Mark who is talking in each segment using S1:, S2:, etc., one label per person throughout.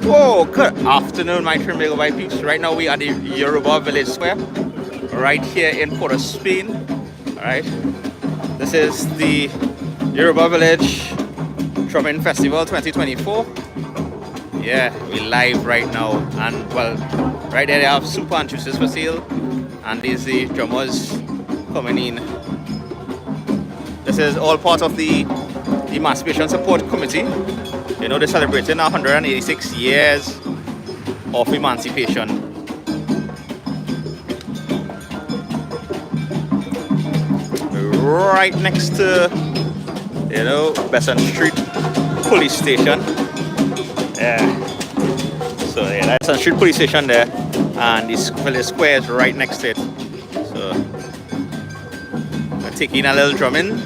S1: Whoa, good afternoon, my Trinbago by peeps. Right now we are at the Yoruba Village Square, right here in Port of Spain. Alright, this is the Yoruba Village Drumming Festival 2024. Yeah, we live right now, and well, right there they have super and juices for sale, and these the drummers coming in. This is all part of the Emancipation Support Committee. You know, they're celebrating 186 years of emancipation. Right next to, you know, Besant Street Police Station. Yeah. So yeah, that's Besant Street Police Station there, and this village square is right next to it. So we're taking a little drumming.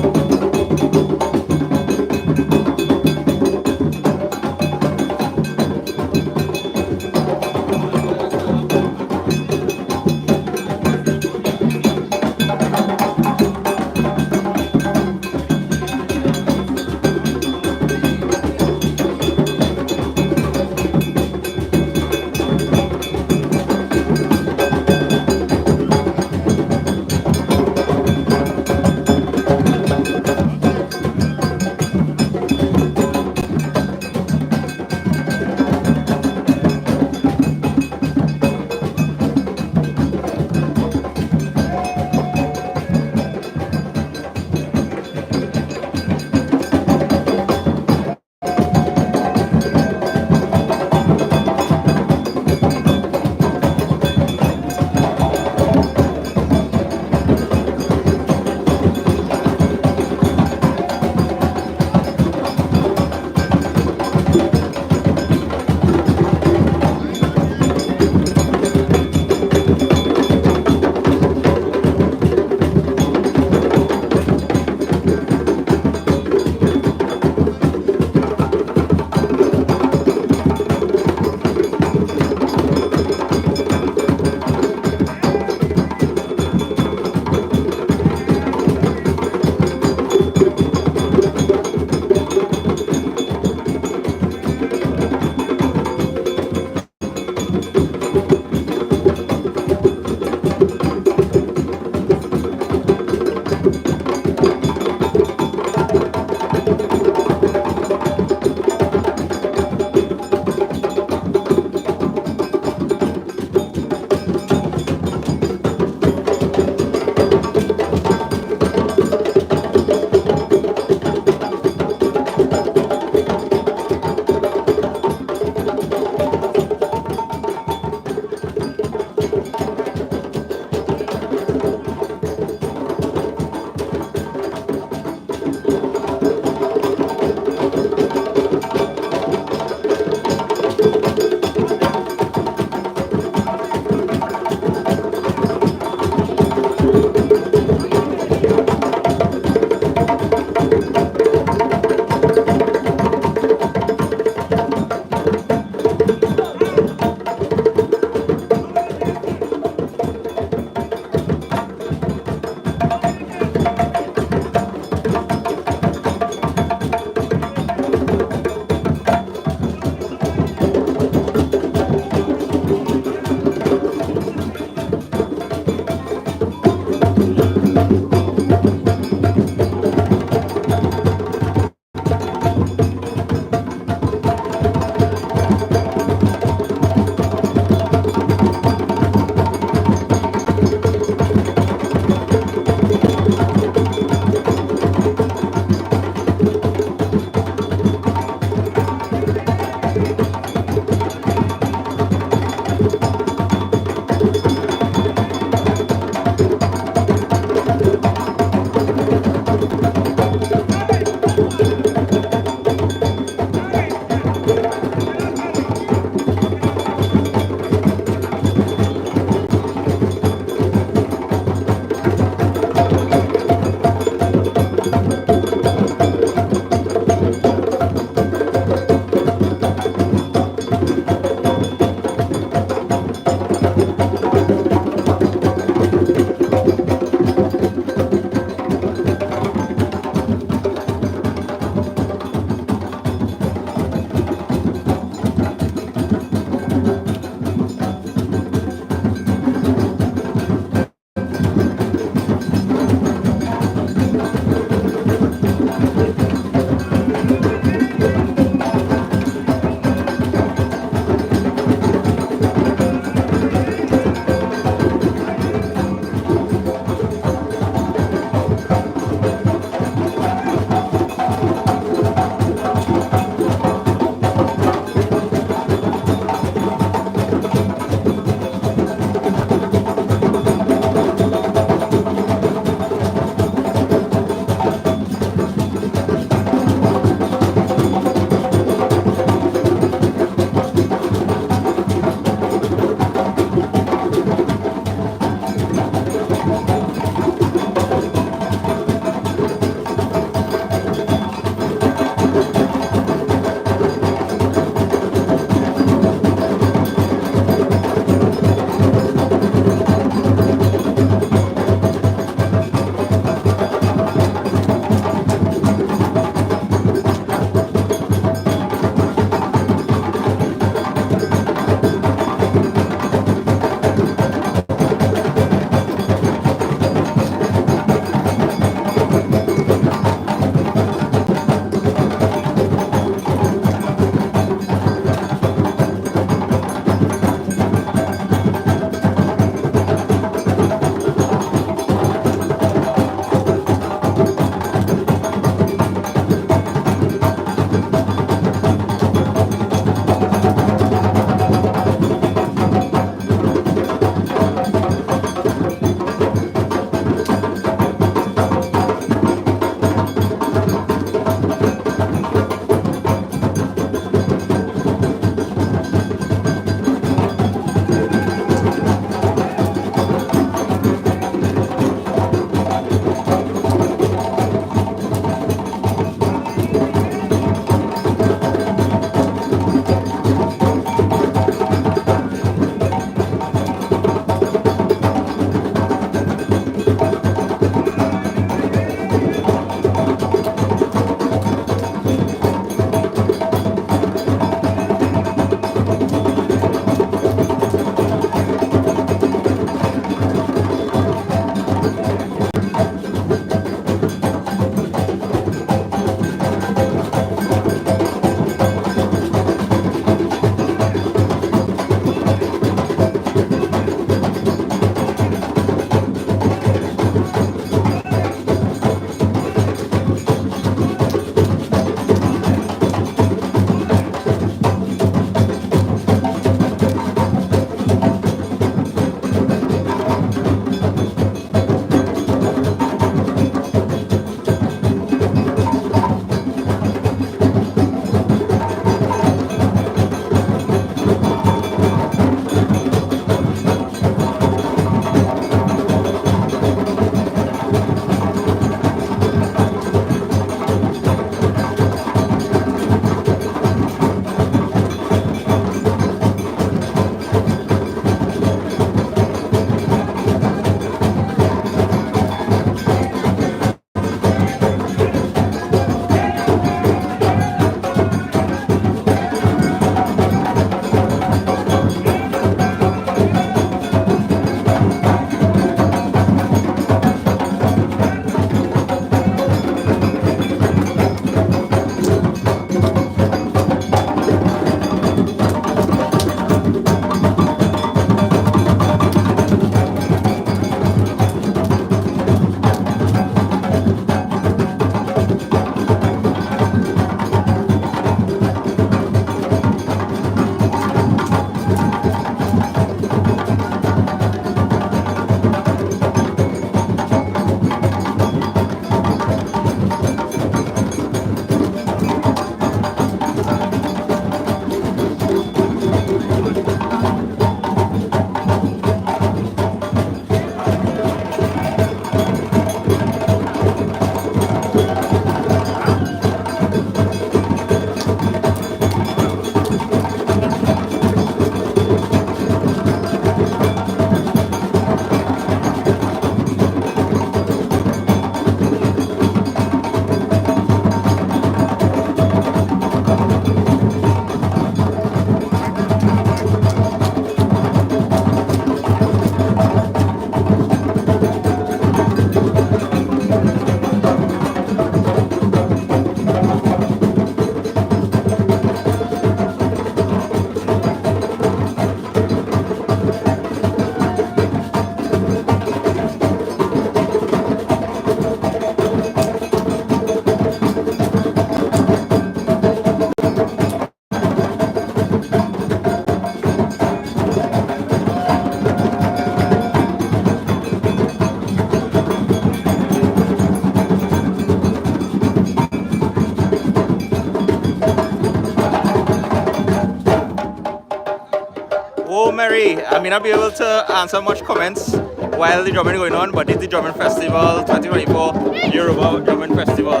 S1: Mary. I may not be able to answer much comments while the drumming going on, but it's the Drumming Festival 2024 Yoruba Drumming Festival.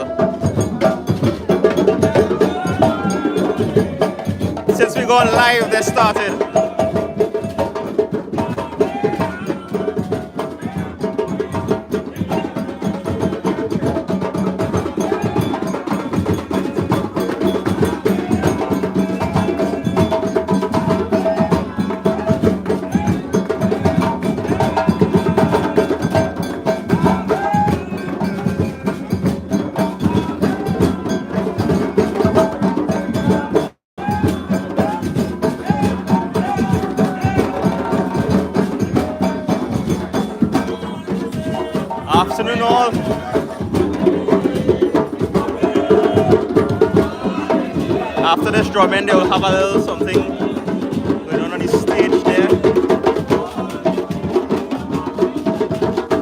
S1: Since we gone live, they started. Afternoon all. After this drumming, they will have a little something going on the stage there.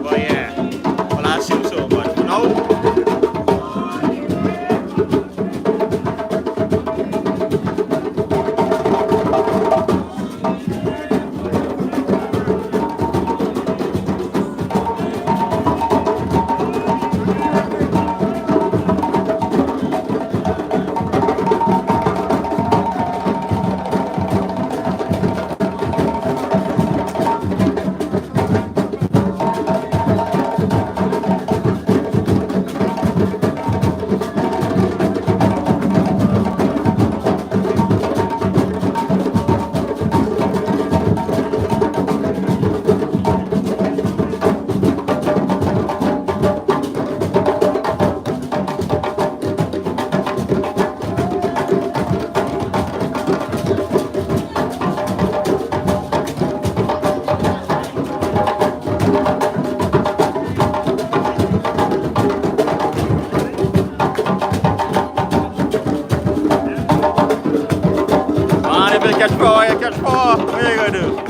S1: But yeah, well I assume so, but for now. Catch four. What are you gonna do?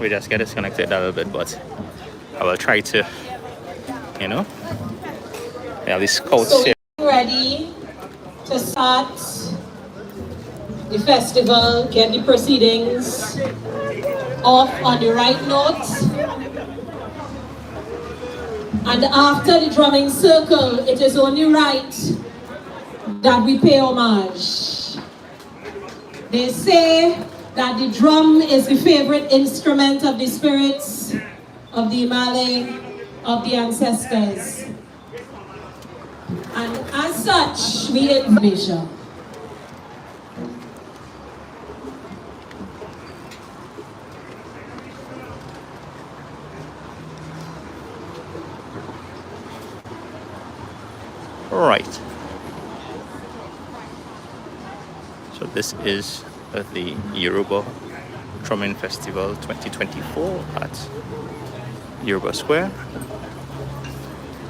S1: We just get disconnected a little bit, but I will try to, you know, we have these scouts
S2: So
S1: here.
S2: we're ready to start the festival, get the proceedings off on the right note. And after the drumming circle, it is only right that we pay homage. They say that the drum is the favorite instrument of the spirits of the Malay, of the ancestors. And as such, we envision.
S1: Right. So this is the Yoruba Drumming Festival 2024 at Yoruba Square.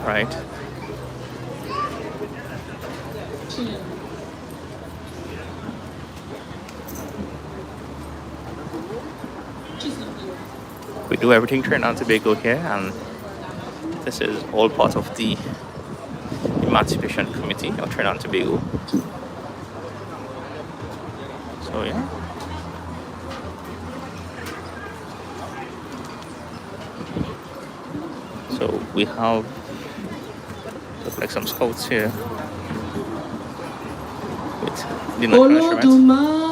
S1: Right. We do everything Trinidad and Tobago here, and this is all part of the Emancipation Committee of Trinidad and Tobago. So yeah. So we have just like some scouts here with the national instruments.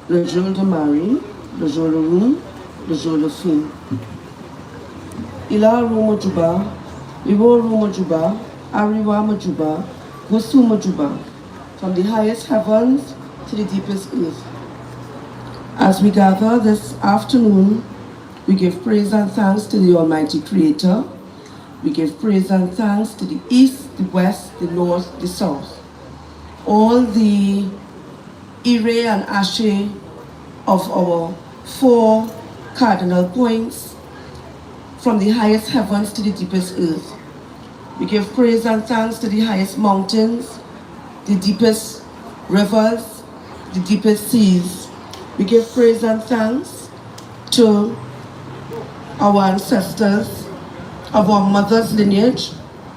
S3: Le jour de Marie, le jour de roux, le jour de fin. Il a roux majuba, Iwo roux majuba, Ariwa majuba, Gusu majuba, from the highest heavens to the deepest earth. As we gather this afternoon, we give praise and thanks to the Almighty Creator. We give praise and thanks to the east, the west, the north, the south. All the Ire and Ashe of our 4 cardinal points, from the highest heavens to the deepest earth. We give praise and thanks to the highest mountains, the deepest rivers, the deepest seas. We give praise and thanks to our ancestors, of our mother's lineage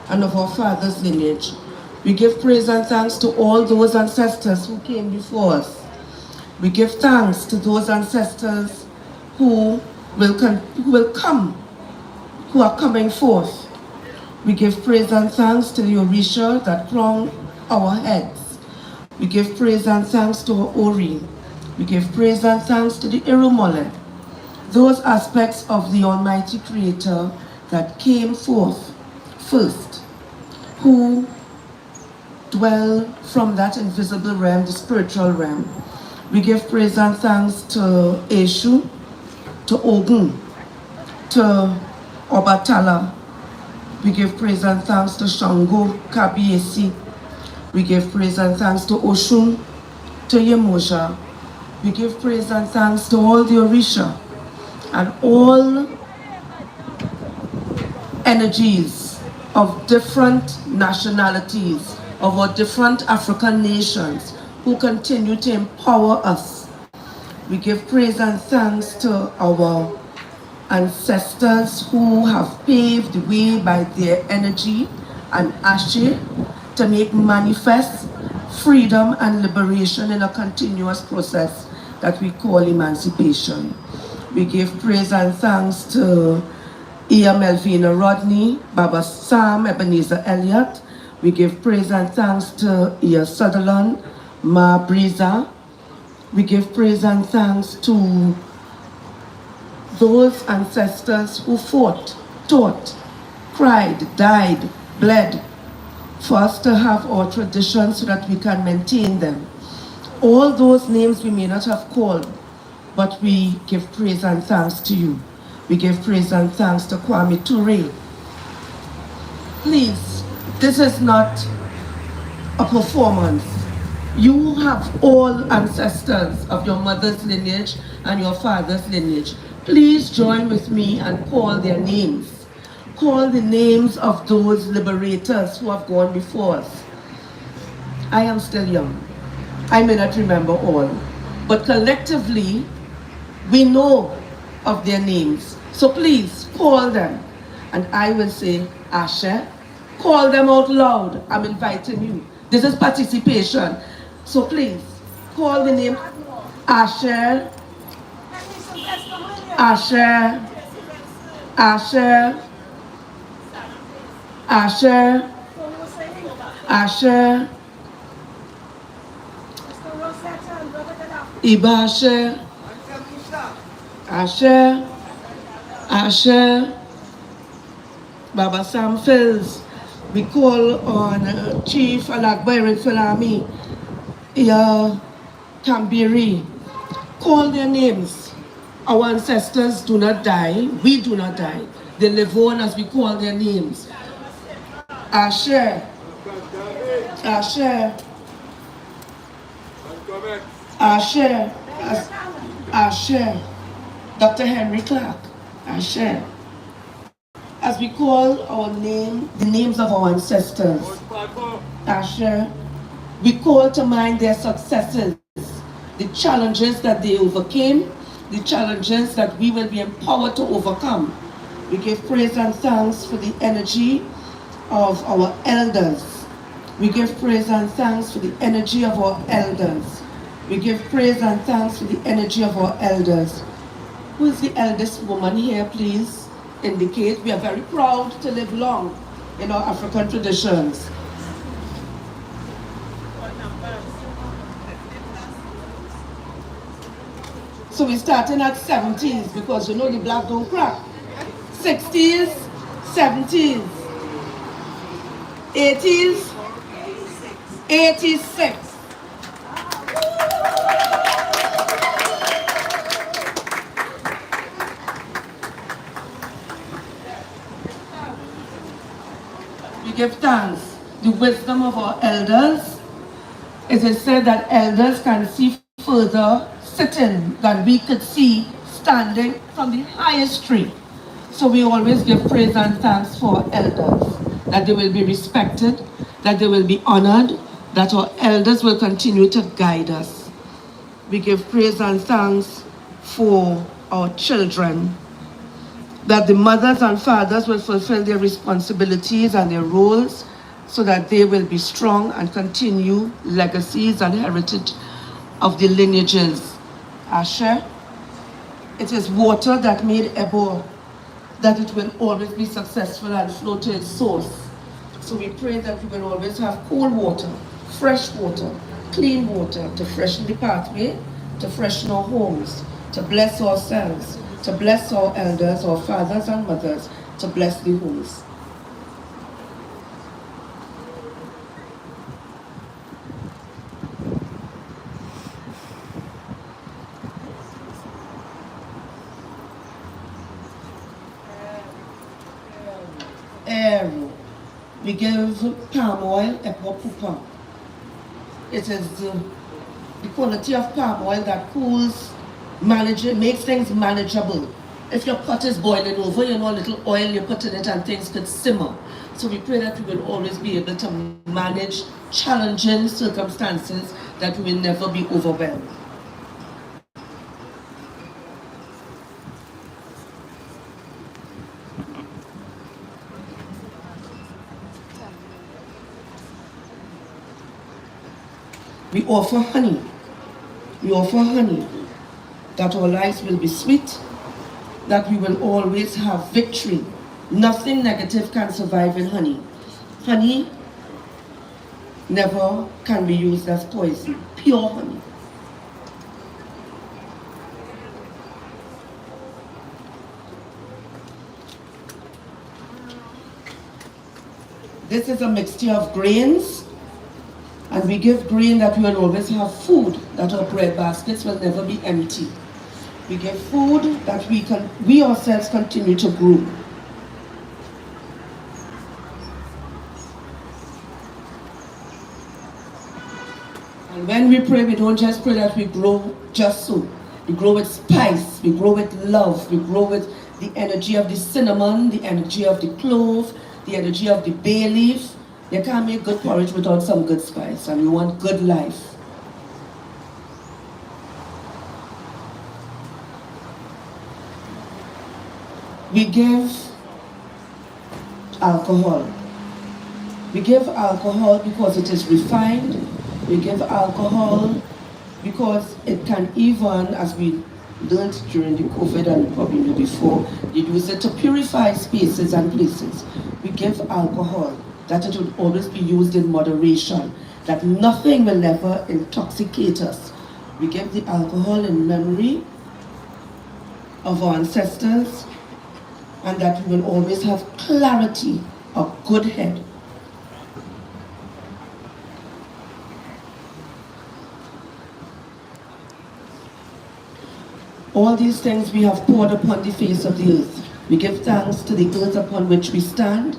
S3: and of our father's lineage. We give praise and thanks to all those ancestors who came before us. We give thanks to those ancestors who will come, who are coming forth. We give praise and thanks to the Orisha that crown our heads. We give praise and thanks to our Ori. We give praise and thanks to the Irumole, those aspects of the Almighty Creator that came forth first, who dwell from that invisible realm, the spiritual realm. We give praise and thanks to Eshu, to Ogun, to Obatala. We give praise and thanks to Shango, Kabiesi. We give praise and thanks to Oshun, to Yemoja. We give praise and thanks to all the Orisha and all energies of different nationalities, of our different African nations who continue to empower us. We give praise and thanks to our ancestors who have paved the way by their energy and ashe to make manifest freedom and liberation in a continuous process that we call emancipation. We give praise and thanks to Ia Melvina Rodney, Baba Sam, Ebenezer Elliott. We give praise and thanks to Ia Sutherland, Ma Brisa. We give praise and thanks to those ancestors who fought, taught, cried, died, bled for us to have our traditions so that we can maintain them. All those names we may not have called, but we give praise and thanks to you. We give praise and thanks to Kwame Ture. Please, this is not a performance. You have all ancestors of your mother's lineage and your father's lineage. Please join with me and call their names. Call the names of those liberators who have gone before us. I am still young. I may not remember all, but collectively, we know of their names. So please call them, and I will say Ashe. Call them out loud. I'm inviting you. This is participation. So please call the name Ashe, Ashe, Ashe, Ashe, Ashe, Ibashe, Ashe, Ashe, Baba Sam Fills. We call on Chief Alagbayrin Filami, Kambiri. Call their names. Our ancestors do not die. We do not die. They live on as we call their names. Ashe, Ashe, Ashe, Ashe, Dr. Henry Clark, Ashe, As we call the names of our ancestors, Asher, we call to mind their successes, the challenges that they overcame, the challenges that we will be empowered to overcome. We give praise and thanks for the energy of our elders. We give praise and thanks for the energy of our elders. We give praise and thanks for the energy of our elders. Who is the eldest woman here, please? Indicate. We are very proud to live long in our African traditions. So we're starting at 70s because you know the black don't crack. 60s, 70s, 80s, 86. We give thanks. The wisdom of our elders. It is said that elders can see further sitting than we could see standing from the highest tree. So we always give praise and thanks for our elders, that they will be respected, that they will be honored, that our elders will continue to guide us. We give praise and thanks for our children, that the mothers and fathers will fulfill their responsibilities and their roles so that they will be strong and continue legacies and heritage of the lineages. Asher, it is water that made Ebo, that it will always be successful and flow to its source. So we pray that we will always have cold water, fresh water, clean water to freshen the pathway, to freshen our homes, to bless ourselves, to bless our elders, our fathers and mothers, to bless the homes. We give palm oil epopupa. It is the quality of palm oil that cools, makes things manageable. If your pot is boiling over, you know, a little oil you put in it and things could simmer. So we pray that we will always be able to manage challenging circumstances, that we will never be overwhelmed. We offer honey. We offer honey, that our lives will be sweet, that we will always have victory. Nothing negative can survive in honey. Honey never can be used as poison. Pure honey. This is a mixture of grains. And we give grain that we will always have food, that our bread baskets will never be empty. We give food that we ourselves continue to grow. And when we pray, we don't just pray that we grow just so. We grow with spice, we grow with love, we grow with the energy of the cinnamon, the energy of the clove, the energy of the bay leaf. You can't make good porridge without some good spice, and we want good life. We give alcohol. We give alcohol because it is refined. We give alcohol because it can even, as we learned during the COVID and probably before, you use it to purify spaces and places. We give alcohol, that it would always be used in moderation, that nothing will ever intoxicate us. We give the alcohol in memory of our ancestors, and that we will always have clarity, a good head. All these things we have poured upon the face of the earth. We give thanks to the earth upon which we stand,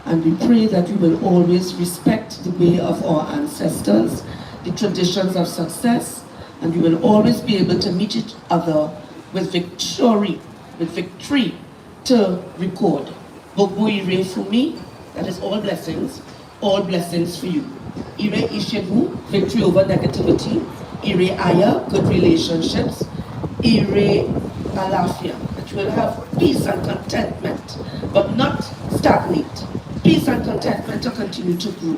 S3: and we pray that we will always respect the way of our ancestors, the traditions of success, and we will always be able to meet each other with victory to record. Bogbo ire for me, that is all blessings for you. Ire Ishegu, victory over negativity. Ire Aya, good relationships. Ire Alafia, that you will have peace and contentment, but not stagnate. Peace and contentment to continue to grow.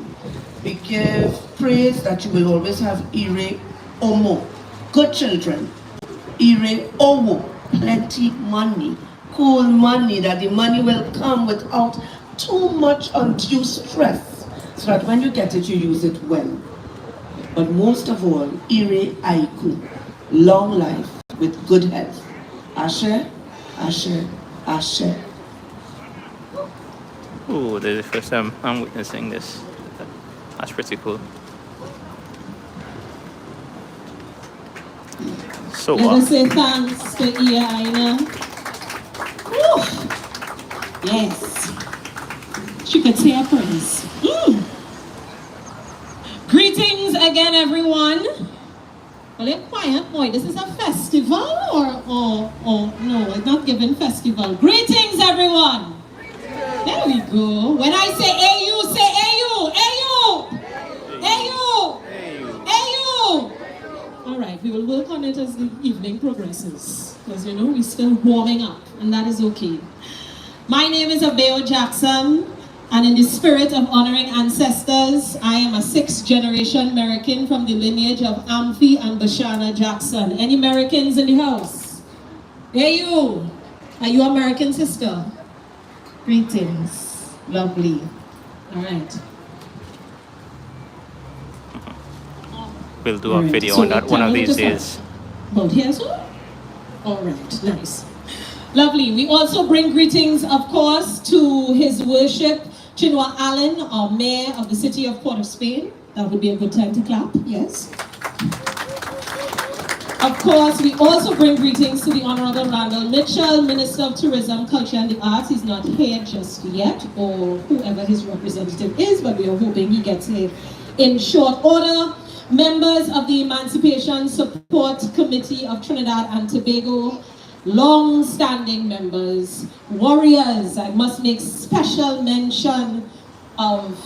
S3: We give praise that you will always have Ire Omo, good children. Ire Owo, plenty money, cool money, that the money will come without too much undue stress, so that when you get it, you use it well. But most of all, Ire Aiku, long life with good health. Ashe, Ashe, Ashe.
S1: Oh, this is the first time I'm witnessing this. That's pretty cool. So
S2: Let us say thanks to Iya Aina. Yes. She could say a praise. Greetings again, everyone. Well, you're quiet, boy. This is a festival or no, it's not giving festival. Greetings, everyone. There we go. When I say AU, say AU, AU, AU, AU. All right, we will work on it as the evening progresses, because you know we're still warming up, and that is okay. My name is Abeo Jackson, and in the spirit of honoring ancestors, I am a 6th generation American from the lineage of Amphi and Bashana Jackson. Any Americans in the house? Hey you! Are you American sister? Greetings. Lovely. All right.
S1: we'll do a video on that one of these days.
S2: About here, so? All right, nice. Lovely. We also bring greetings, of course, to His Worship Chinua Allen, our Mayor of the city of Port of Spain. That would be a good time to clap, yes. Of course, we also bring greetings to the Honorable Randall Mitchell, Minister of Tourism, Culture and the Arts. He's not here just yet, or whoever his representative is, but we are hoping he gets here in short order. Members of the Emancipation Support Committee of Trinidad and Tobago, long-standing members, warriors. I must make special mention of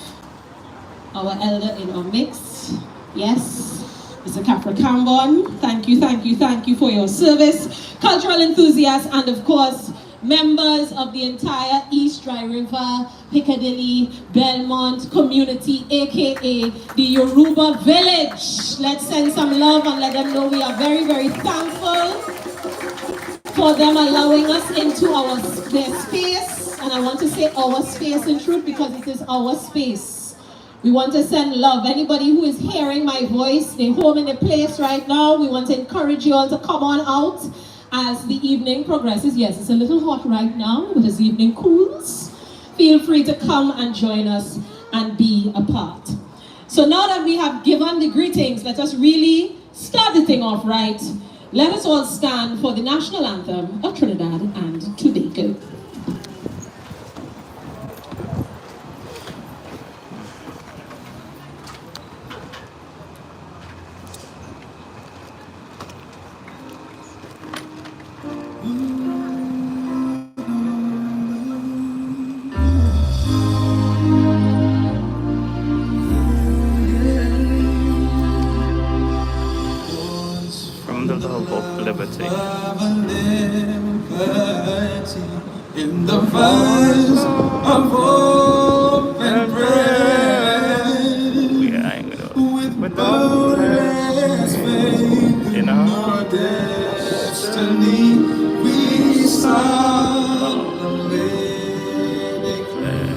S2: our elder in our mix. Yes. Mr. Capra Cambon, thank you for your service. Cultural enthusiasts and of course, members of the entire East Dry River, Piccadilly, Belmont community, aka the Yoruba village. Let's send some love and let them know we are very, very thankful for them allowing us into their space. And I want to say our space in truth because it is our space. We want to send love. Anybody who is hearing my voice, they're home in the place right now. We want to encourage you all to come on out as the evening progresses. Yes, it's a little hot right now, but as the evening cools, feel free to come and join us and be a part. So now that we have given the greetings, let us really start the thing off right. Let us all stand for the national anthem of Trinidad and Tobago.
S4: In the vines of hope and prayer, with boundless faith in our destiny, we solemnly declare.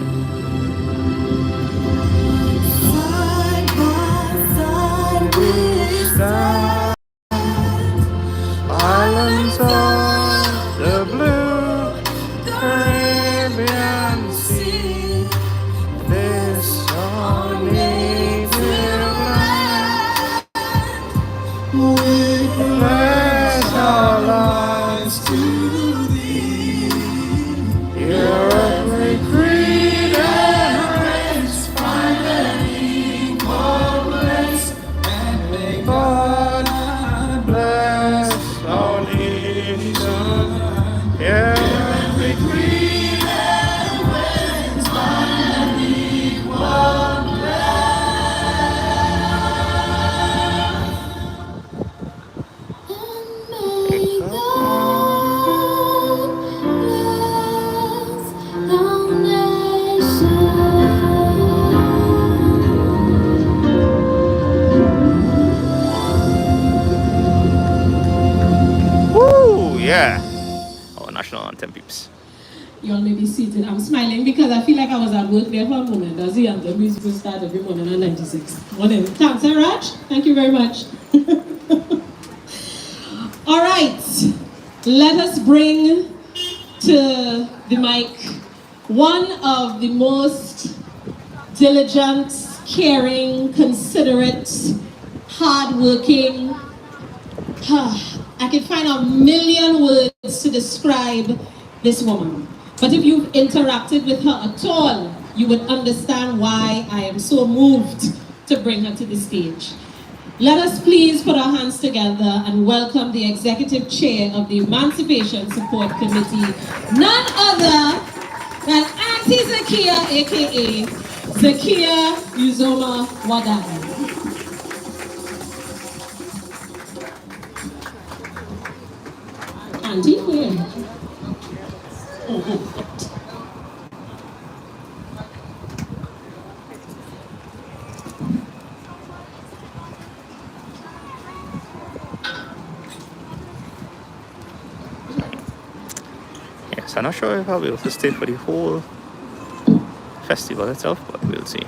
S4: Side by side we stand, islands of the blue.
S1: anthem, peeps.
S2: You all may be seated. I'm smiling because I feel like I was at work there for a moment. As the anthem music will start every morning on 96. Whatever. Thanks, Raj. Thank you very much. All right. Let us bring to the mic one of the most diligent, caring, considerate, hardworking. I can find a million words to describe this woman. But if you've interacted with her at all, you would understand why I am so moved to bring her to the stage. Let us please put our hands together and welcome the Executive Chair of the Emancipation Support Committee, none other than Auntie Zakia, aka Zakia Uzoma Wadada. Auntie, here.
S1: Yes, I'm not sure if I'll be able to stay for the whole festival itself, but we'll see.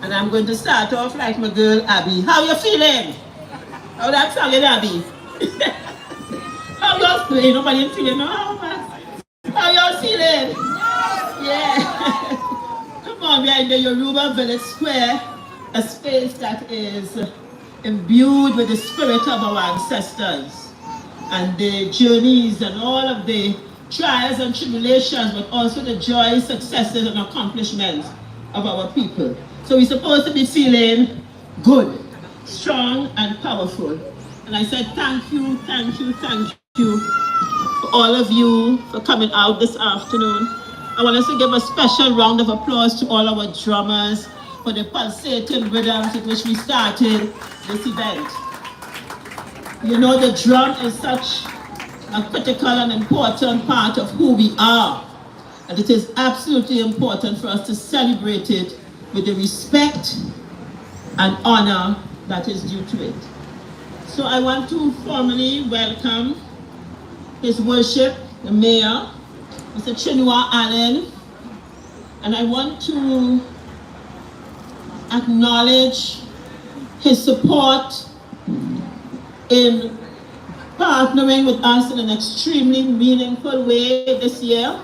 S5: And I'm going to start off like my girl Abby. How you feeling? How that song is, Abby? How y'all feeling? Nobody feeling? No? How y'all feeling? Yeah. Come on, we are in the Yoruba Village Square, a space that is imbued with the spirit of our ancestors and the journeys and all of the trials and tribulations, but also the joys, successes, and accomplishments of our people. So we're supposed to be feeling good, strong, and powerful. And I said, thank you for all of you for coming out this afternoon. I want us to give a special round of applause to all our drummers for the pulsating rhythms with which we started this event. You know, the drum is such a critical and important part of who we are. And it is absolutely important for us to celebrate it with the respect and honor that is due to it. So I want to formally welcome His Worship, the Mayor, Mr. Chinua Allen, and I want to acknowledge his support in partnering with us in an extremely meaningful way this year.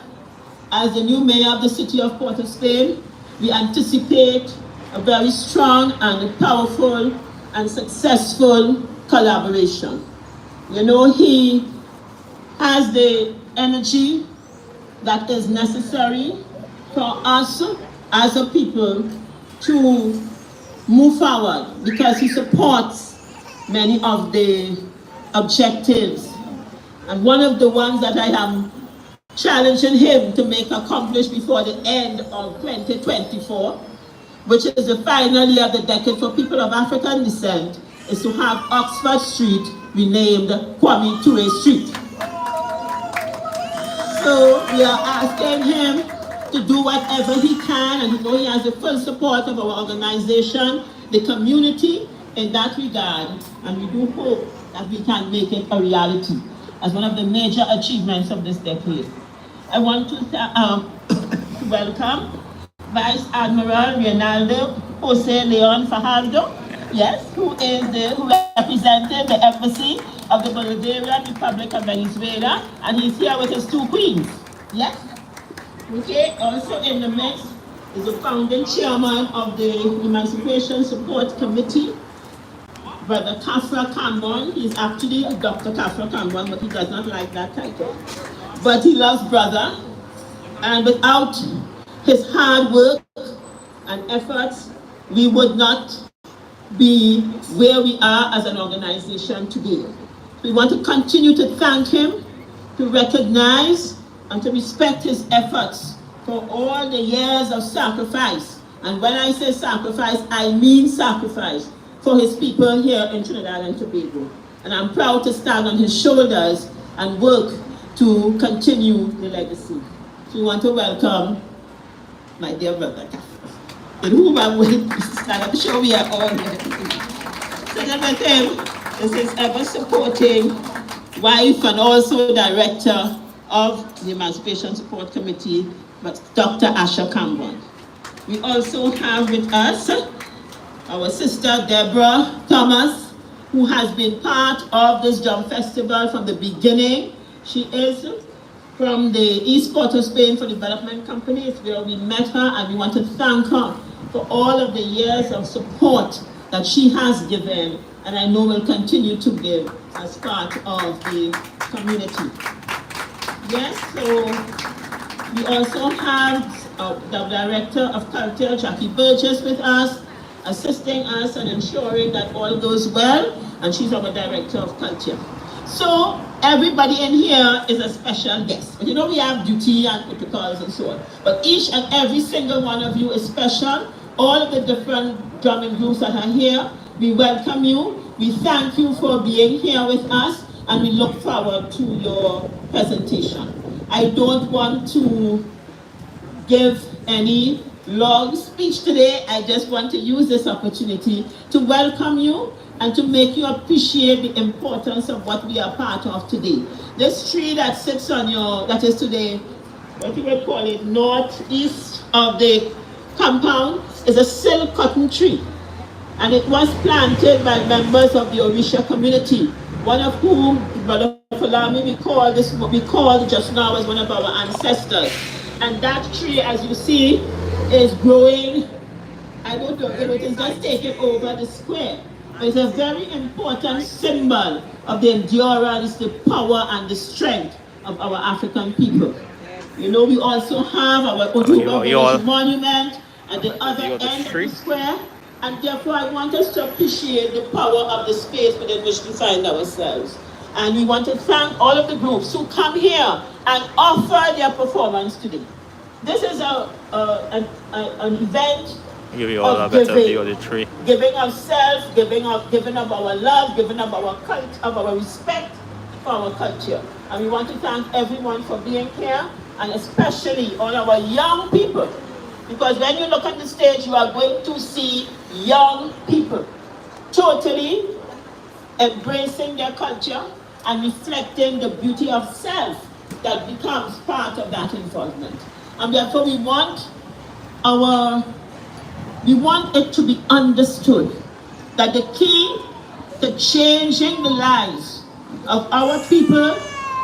S5: As the new mayor of the city of Port of Spain, we anticipate a very strong and powerful and successful collaboration. You know, he has the energy that is necessary for us as a people to move forward because he supports many of the objectives. And one of the ones that I am challenging him to make accomplished before the end of 2024, which is the final year of the decade for people of African descent, is to have Oxford Street renamed Kwame Ture Street. So we are asking him to do whatever he can, and you know he has the full support of our organization, the community in that regard, and we do hope that we can make it a reality as one of the major achievements of this decade. I want to welcome Vice Admiral Reynaldo Jose Leon Fajardo, yes, who represented the embassy of the Bolivarian Republic of Venezuela, and he's here with his two queens, yes? Okay, also in the mix is the founding chairman of the Emancipation Support Committee, Brother Kafra Kambon. He's actually Dr. Kafra Kambon, but he does not like that title. But he loves brother, and without his hard work and efforts, we would not be where we are as an organization today. We want to continue to thank him, to recognize and to respect his efforts for all the years of sacrifice. And when I say sacrifice, I mean sacrifice for his people here in Trinidad and Tobago. And I'm proud to stand on his shoulders and work to continue the legacy. So we want to welcome my dear brother, in whom I'm with, I'm sure we are all here. Second with him is his ever supporting wife and also director of the Emancipation Support Committee, but Dr. Asha Campbell. We also have with us our sister Deborah Thomas, who has been part of this drum festival from the beginning. She is from the East Port of Spain for Development Company. It's where we met her, and we want to thank her for all of the years of support that she has given, and I know will continue to give as part of the community. Yes, so we also have the Director of Culture, Jackie Burgess, with us, assisting us and ensuring that all goes well, and she's our Director of Culture. So everybody in here is a special guest. You know, we have duty and protocols and so on, but each and every single one of you is special. All of the different drumming groups that are here, we welcome you. We thank you for being here with us, and we look forward to your presentation. I don't want to give any long speech today. I just want to use this opportunity to welcome you and to make you appreciate the importance of what we are part of today. This tree that sits on that is today, what you would call it, northeast of the compound, is a silk cotton tree. And it was planted by members of the Orisha community, one of whom, Brother Falami, we called just now as one of our ancestors. And that tree, as you see, is growing. I don't know if it is just taking over the square. It's a very important symbol of the endurance, the power, and the strength of our African people. You know, we also have our Oduba monument at the other end of the square, and therefore I want us to appreciate the power of the space within which we find ourselves. And we want to thank all of the groups who come here and offer their performance today. This is an event of giving of self, giving of our love, giving of our culture, of our respect for our culture. And we want to thank everyone for being here, and especially all our young people. Because when you look at the stage, you are going to see young people totally embracing their culture and reflecting the beauty of self that becomes part of that involvement. And therefore we want it to be understood that the key to changing the lives of our people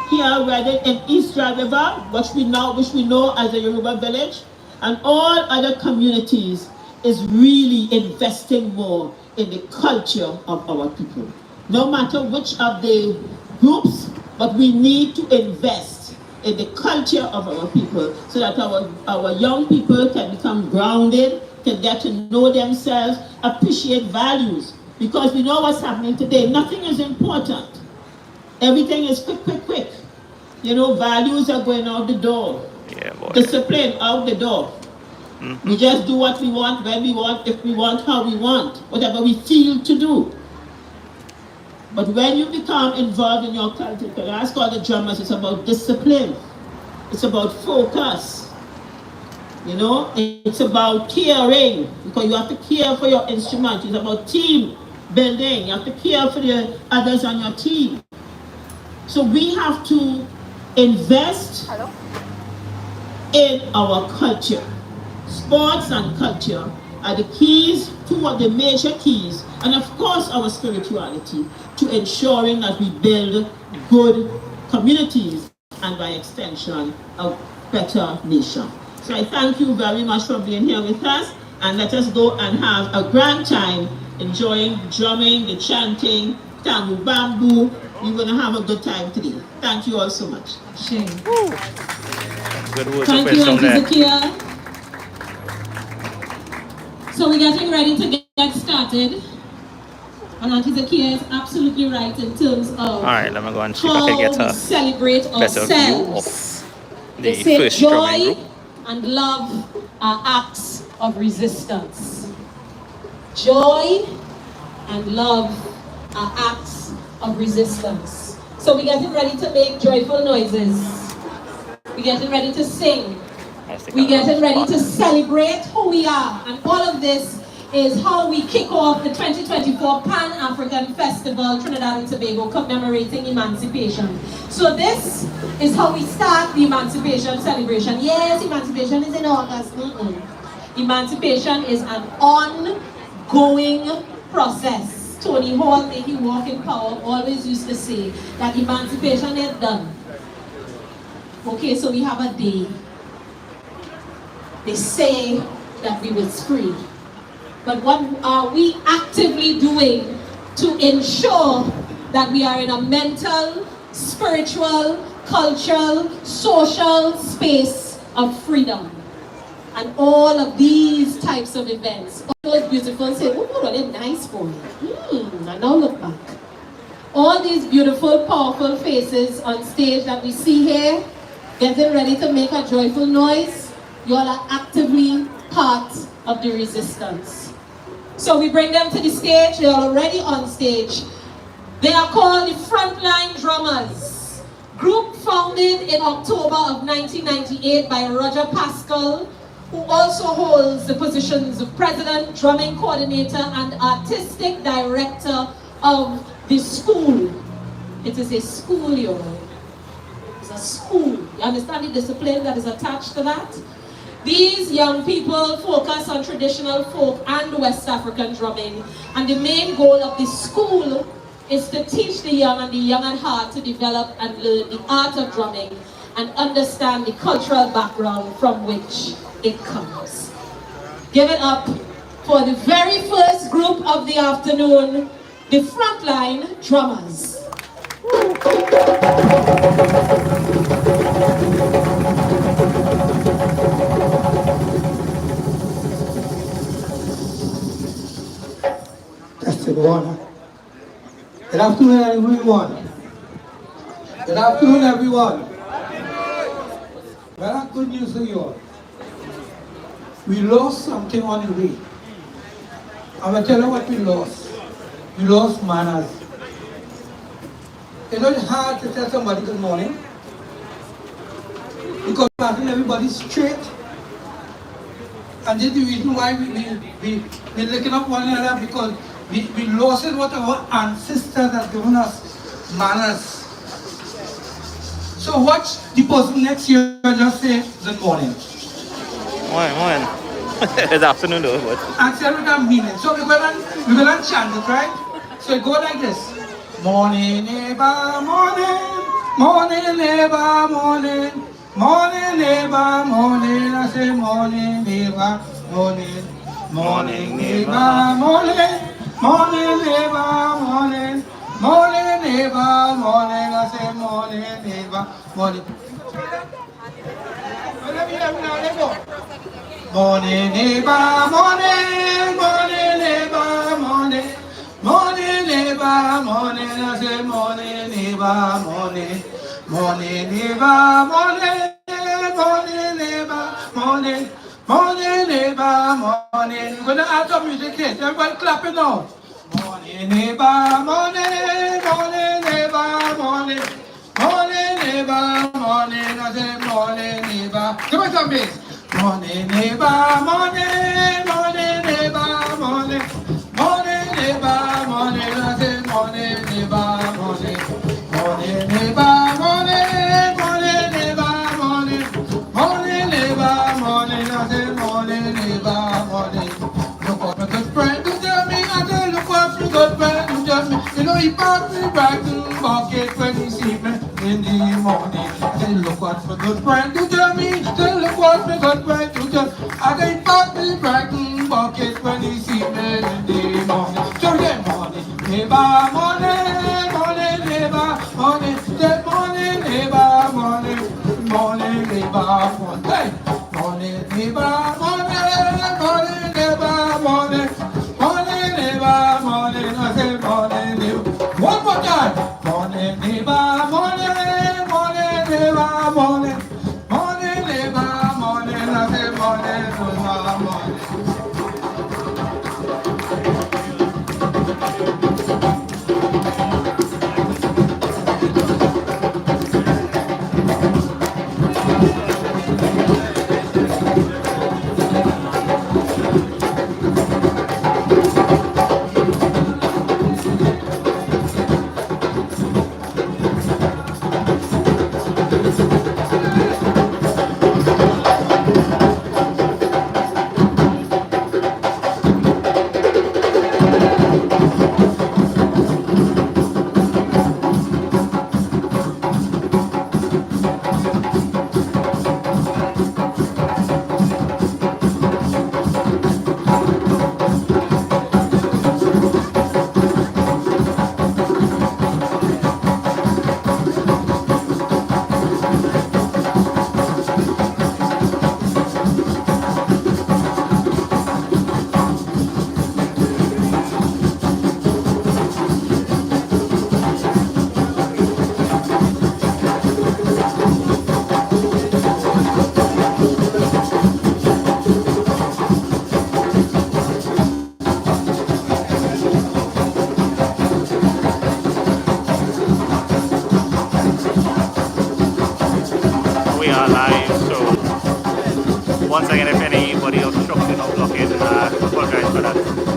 S5: here, whether in East River, which we know as the Yoruba village, and all other communities, is really investing more in the culture of our people. No matter which of the groups, but we need to invest in the culture of our people so that our young people can become grounded, can get to know themselves, appreciate values. Because we know what's happening today. Nothing is important. Everything is quick. You know, values are going out the door.
S1: Yeah, boy.
S5: Discipline out the door. We just do what we want, when we want, if we want, how we want, whatever we feel to do. But when you become involved in your culture, because that's called the drummers, it's about discipline. It's about focus. You know, it's about caring, because you have to care for your instrument. It's about team building. You have to care for the others on your team. So we have to invest in our culture. Sports and culture are the keys, two of the major keys, and of course our spirituality, to ensuring that we build good communities and by extension a better nation. So I thank you very much for being here with us, and let us go and have a grand time enjoying the drumming, the chanting, Tambo Bamboo. We're going to have a good time today. Thank you all so much.
S2: Shame.
S1: Good words
S2: Thank
S1: of
S2: you,
S1: wisdom
S2: Auntie
S1: there.
S2: Zakia. So we're getting ready to get started. And Auntie Zakia is absolutely right in terms of
S1: Alright, let me go and see if I can get
S2: how we
S1: a
S2: celebrate
S1: better view
S2: ourselves.
S1: of
S2: They
S1: the
S2: say
S1: first drumming
S2: joy
S1: group.
S2: and love are acts of resistance. Joy and love are acts of resistance. So we're getting ready to make joyful noises. We're getting ready to sing. We're getting ready to celebrate who we are. And all of this is how we kick off the 2024 Pan-African Festival Trinidad and Tobago commemorating Emancipation. So this is how we start the Emancipation celebration. Yes, Emancipation is in August. Emancipation is an ongoing process. Tony Hall, making walk in power, always used to say that emancipation is done. Okay, so we have a day. They say that we was free. But what are we actively doing to ensure that we are in a mental, spiritual, cultural, social space of freedom? And all of these types of events, all those beautiful say, oh, what a nice boy. And now look back. All these beautiful, powerful faces on stage that we see here, getting ready to make a joyful noise, you all are actively part of the resistance. So we bring them to the stage. They are already on stage. They are called the Frontline Drummers. Group founded in October of 1998 by Roger Pascal, who also holds the positions of President, Drumming Coordinator, and Artistic Director of the school. It is a school, you know. It's a school. You understand the discipline that is attached to that? These young people focus on traditional folk and West African drumming, and the main goal of the school is to teach the young and the young at heart to develop and learn the art of drumming and understand the cultural background from which it comes. Give it up for the very first group of the afternoon, the Frontline Drummers.
S6: Testing one. Good afternoon, everyone. Good afternoon, everyone. Well, that's good news for you all. We lost something on the way. I'm going to tell you what we lost. We lost manners. You know, it's hard to tell somebody good morning because we're asking everybody straight. And this is the reason why we're looking up one another, because we lost it what our ancestors have given us, manners. So watch the person next year just say good morning.
S1: Morning. It's afternoon though, but...
S6: And tell me that meaning. So we're gonna chant it, right? So it go like this. Morning, neighbor, morning. Morning, neighbor, morning. Morning, neighbor, morning. I say morning, neighbor, morning. Morning, neighbor, morning. Morning, neighbor, morning. Morning, neighbor, morning. I say morning, neighbor, morning. Morning, neighbor, morning. Morning, neighbor, morning. Morning, neighbor, morning. I say morning, neighbor, morning. Morning, neighbor, morning. Morning, neighbor, morning. Morning, neighbor, morning. We're gonna add some music here. Everybody clap it now. Morning, neighbor, morning. Morning, neighbor, morning. Morning, neighbor, morning. I say morning, neighbor. Give me some bass. Morning, neighbor, morning. Morning, neighbor, morning. Morning, neighbor, morning. I say morning, neighbor, morning. Morning, neighbor, morning. Morning, neighbor, morning. Morning, neighbor, morning. I say morning, neighbor, morning. Look what my good friend do tell me. I say look what my good friend do tell me. You know he bought me back to the market when he see me in the morning. I say look what my good friend do tell me. Say look what my good friend do tell me. I say he bought me back to the market when he see me in the morning. So yeah, morning, neighbor, morning, morning, neighbor, morning, say morning, neighbor, morning, morning, neighbor, morning, hey, morning, neighbor, morning, morning, neighbor, morning, morning, neighbor, morning, I say morning, neighbor. One more time. Morning, neighbor, morning, morning, neighbor, morning, morning, neighbor, morning, I say morning, neighbor, morning.
S1: once again, if anybody obstructing or blocking, apologize for that.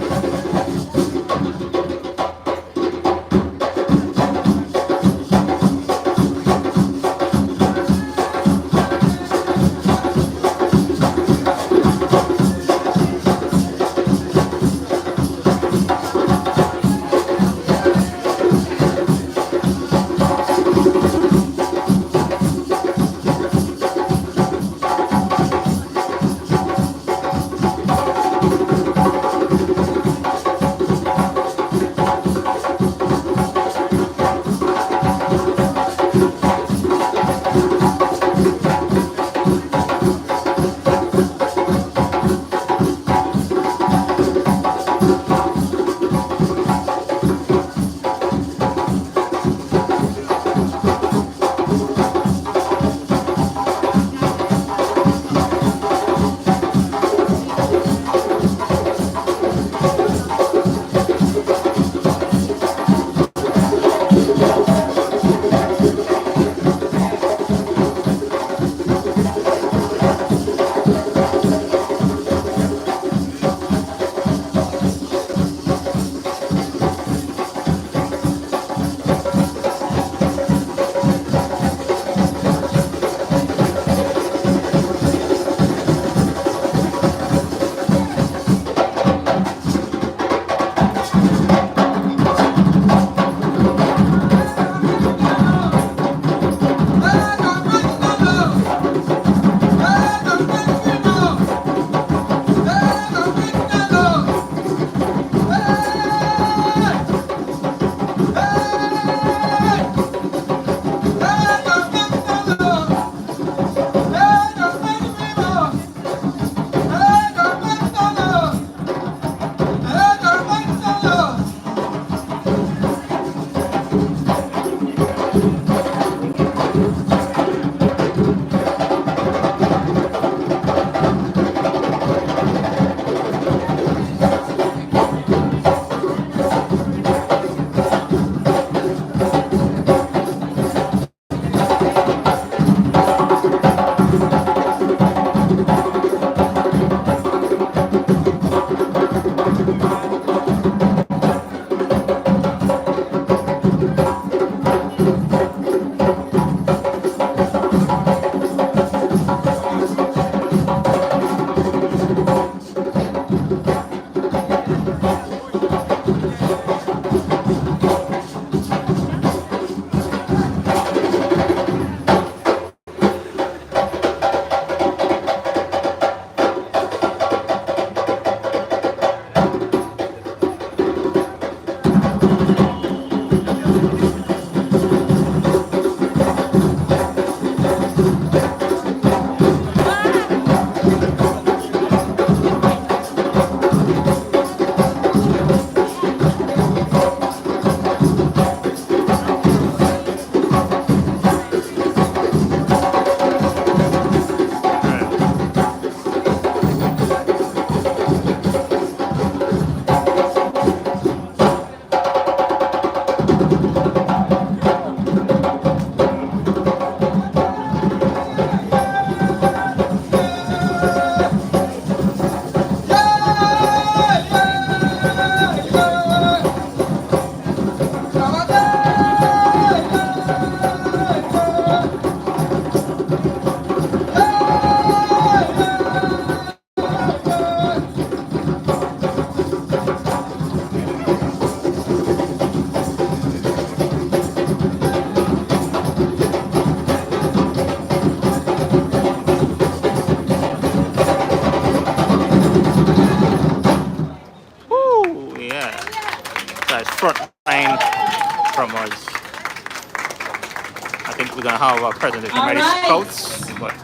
S1: Frontline Drummers. I think we're gonna have a presentation by the Scouts, but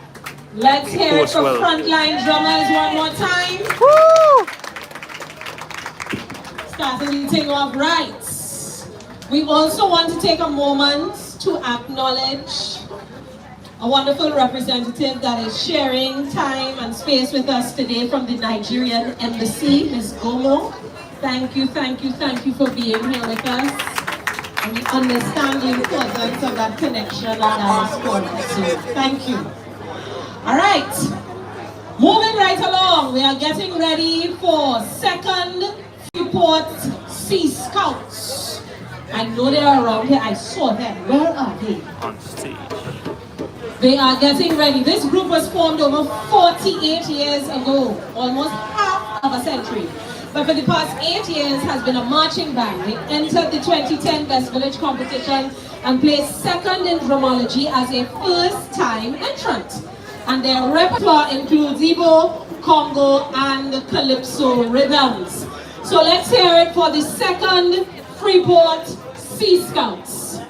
S2: let's hear it from
S1: will.
S2: Frontline Drummers one more time.
S1: Woo!
S2: Starting the thing off right. We also want to take a moment to acknowledge a wonderful representative that is sharing time and space with us today from the Nigerian Embassy, Ms. Gomo. Thank you for being here with us. And we understand the importance of that connection and that is important. So thank you. All right. Moving right along, we are getting ready for second Freeport Sea Scouts. I know they are around here. I saw them. Where are they?
S1: On stage.
S2: They are getting ready. This group was formed over 48 years ago, almost half of a century. But for the past 8 years has been a marching band. They entered the 2010 Best Village competition and placed second in drumology as a first-time entrant. And their repertoire includes Igbo, Congo, and Calypso rhythms. So let's hear it for the second Freeport Sea Scouts.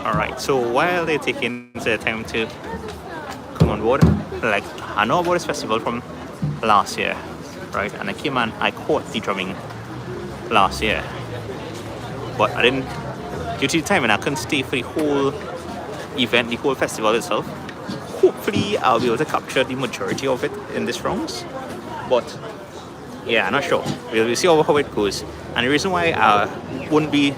S1: Alright, so while they're taking their time to come on board, like I know about this festival from last year, right? And I came and I caught the drumming last year. But I didn't, due to the time, and I couldn't stay for the whole event, the whole festival itself. Hopefully I'll be able to capture the majority of it in this rounds. But yeah, I'm not sure. We'll see how it goes. And the reason why I wouldn't be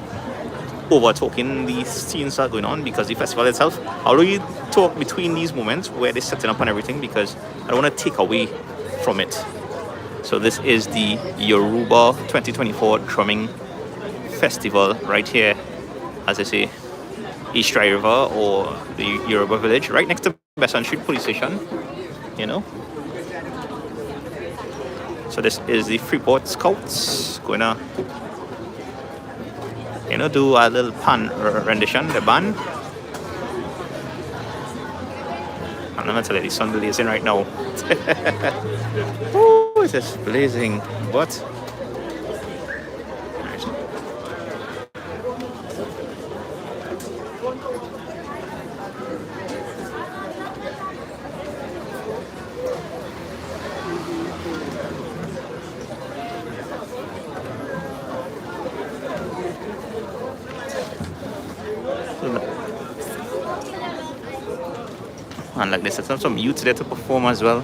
S1: over talking the scenes that are going on, because the festival itself, I'll really talk between these moments where they're setting up and everything, because I don't want to take away from it. So this is the Yoruba 2024 drumming festival right here, as I say, East Dry River or the Yoruba village, right next to Besson Street Police Station, you know. So this is the Freeport Scouts going to, you know, do a little pan rendition, the band. I'm not telling you, the sun blazing right now. Oh, it is blazing. What? And like this, there's some youths there to perform as well.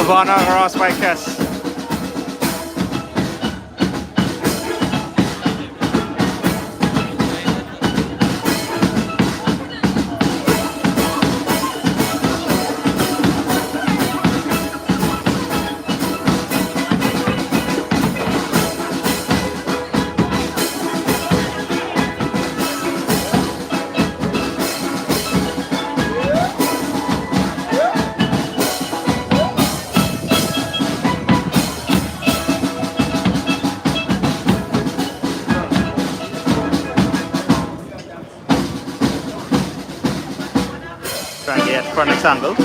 S1: Savannah Ross Bikers. Yes, front next angle.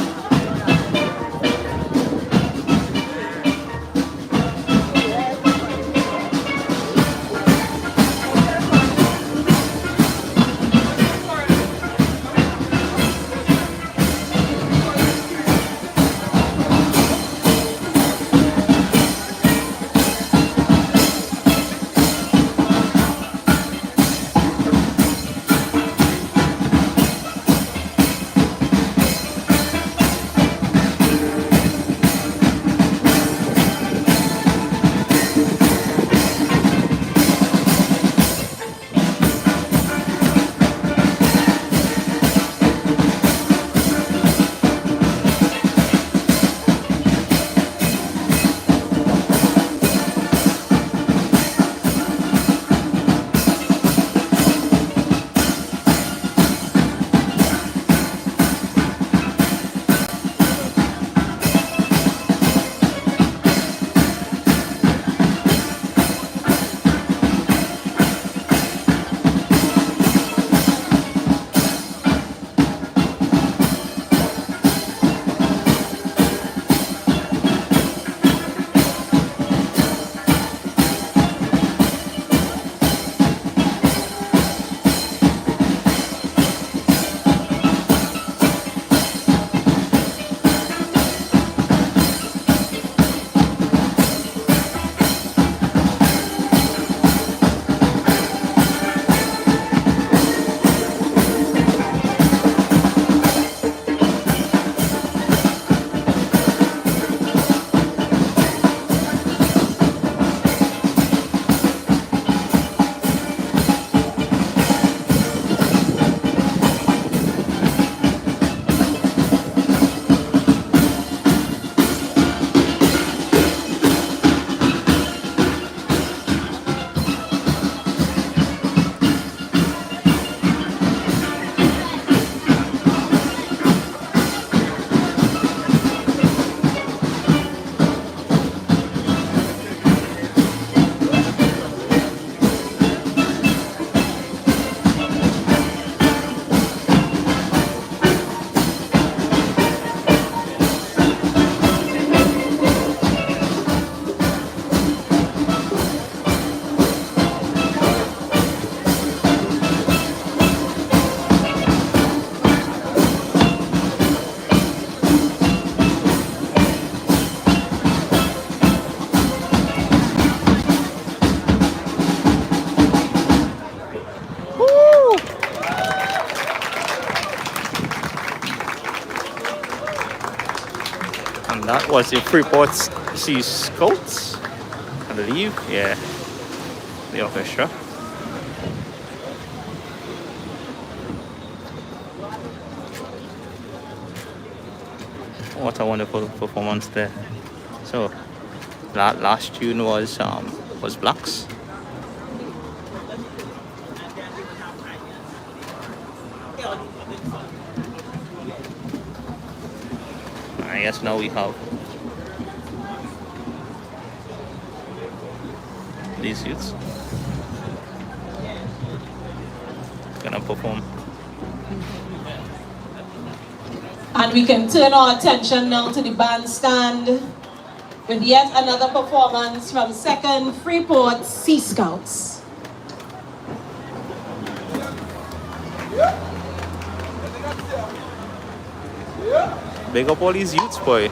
S1: That was the Freeport Sea Scouts, I believe. Yeah, the orchestra. What a wonderful performance there. So that last tune was Blacks. I guess now we have these youths gonna perform.
S2: And we can turn our attention now to the bandstand with yet another performance from 2nd Freeport Sea Scouts.
S1: Big up all these youths, boy.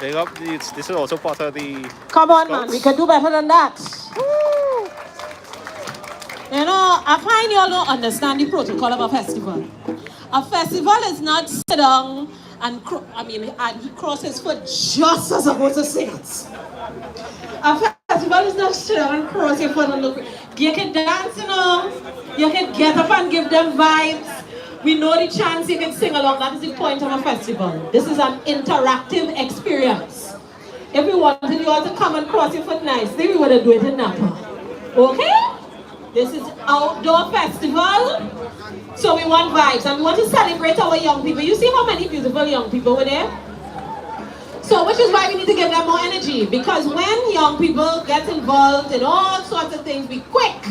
S1: Big up. This is also part of the.
S2: Come on,
S1: Scouts.
S2: man. We can do better than that. You know, I find you all don't understand the protocol of a festival. A festival is not sit down and and he cross his foot just as opposed to sing it. A festival is not sit down and cross your foot and look. You can dance, you know. You can get up and give them vibes. We know the chance you can sing along. That is the point of a festival. This is an interactive experience. If we wanted you all to come and cross your foot nicely, we would have do it in Napa. Okay? This is outdoor festival. So we want vibes and we want to celebrate our young people. You see how many beautiful young people were there? So which is why we need to give them more energy. Because when young people get involved in all sorts of things, we quick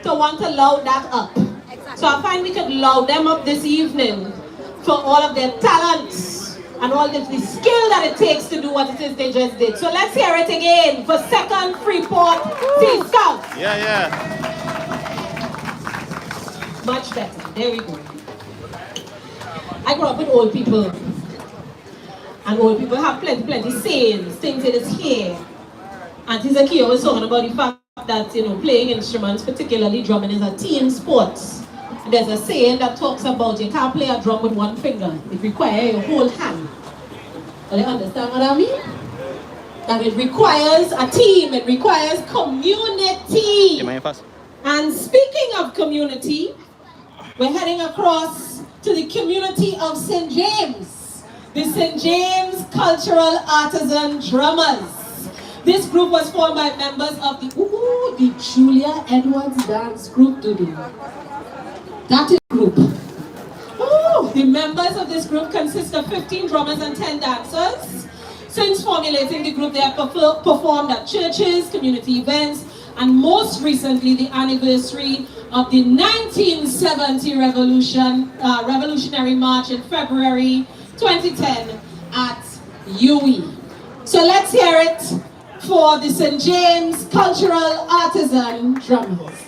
S2: to want to load that up. So I find we could load them up this evening for all of their talents and all the skill that it takes to do what it is they just did. So let's hear it again for second Freeport Sea Scouts.
S1: Yeah.
S2: Much better. There we go. I grew up with old people. And old people have plenty sayings, things that is here. And Tizaki was talking about the fact that, you know, playing instruments, particularly drumming, is a team sport. And there's a saying that talks about you can't play a drum with one finger. It requires your whole hand. Do you understand what I mean? That it requires a team, it requires community. And speaking of community, we're heading across to the community of St. James, the St. James Cultural Artisan Drummers. This group was formed by members of the Julia Edwards Dance Group, That is the group. The members of this group consist of 15 drummers and 10 dancers. Since formulating the group, they have performed at churches, community events, and most recently the anniversary of the 1970 Revolutionary March in February 2010 at UE. So let's hear it for the St. James Cultural Artisan Drummers.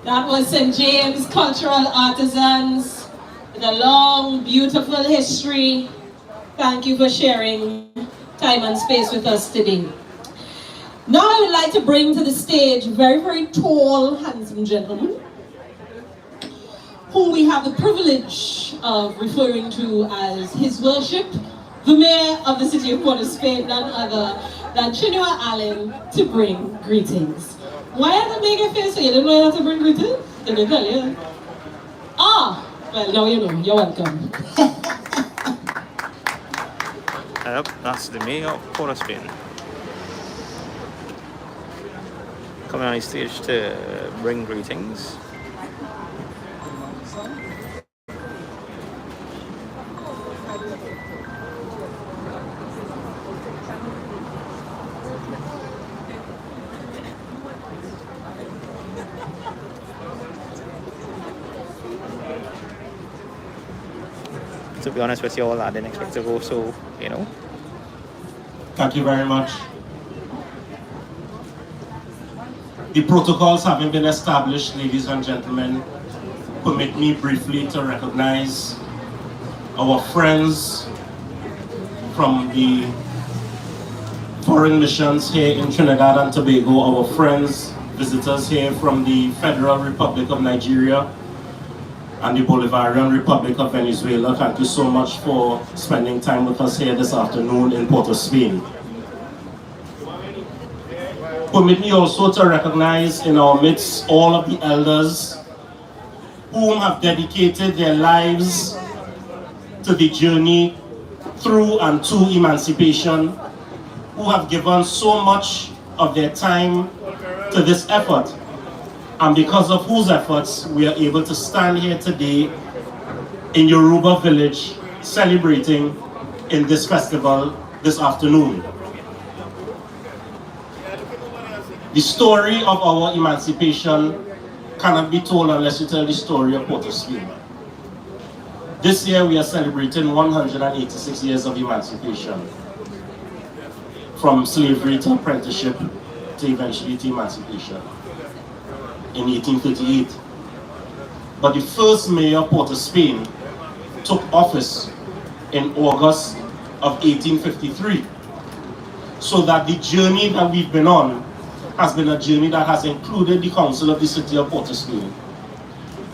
S2: That was St. James Cultural Artisans with a long, beautiful history. Thank you for sharing time and space with us today. Now I would like to bring to the stage a very, very tall, handsome gentleman who we have the privilege of referring to as His Worship, the Mayor of the City of Port of Spain, none other than Chinua Allen, to bring greetings. Why are they making a face? So you didn't know how to bring greetings? Did they tell you? Ah, well, now you know. You're welcome.
S1: Yep, that's the Mayor of Port of Spain. Coming on the stage to bring greetings. To be honest with you all, I didn't expect to go so, you know.
S7: Thank you very much. The protocols having been established, ladies and gentlemen, permit me briefly to recognize our friends from the foreign missions here in Trinidad and Tobago, our friends, visitors here from the Federal Republic of Nigeria and the Bolivarian Republic of Venezuela. Thank you so much for spending time with us here this afternoon in Port of Spain. Permit me also to recognize in our midst all of the elders whom have dedicated their lives to the journey through and to emancipation, who have given so much of their time to this effort, and because of whose efforts we are able to stand here today in Yoruba village celebrating in this festival this afternoon. The story of our emancipation cannot be told unless you tell the story of Port of Spain. This year we are celebrating 186 years of emancipation, from slavery to apprenticeship to eventually to emancipation in 1838. But the first mayor of Port of Spain took office in August of 1853. So that the journey that we've been on has been a journey that has included the Council of the City of Port of Spain.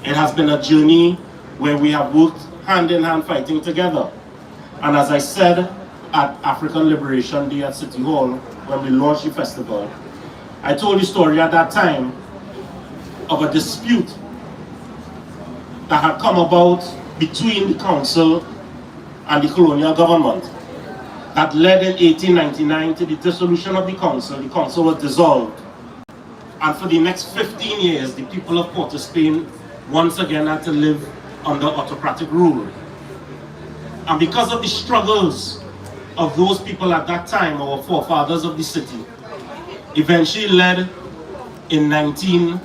S7: It has been a journey where we have worked hand in hand fighting together. And as I said at African Liberation Day at City Hall, when we launched the festival, I told the story at that time of a dispute that had come about between the council and the colonial government that led in 1899 to the dissolution of the council. The council was dissolved, and for the next 15 years the people of Port of Spain once again had to live under autocratic rule. And because of the struggles of those people at that time, our forefathers of the city, eventually led in 1913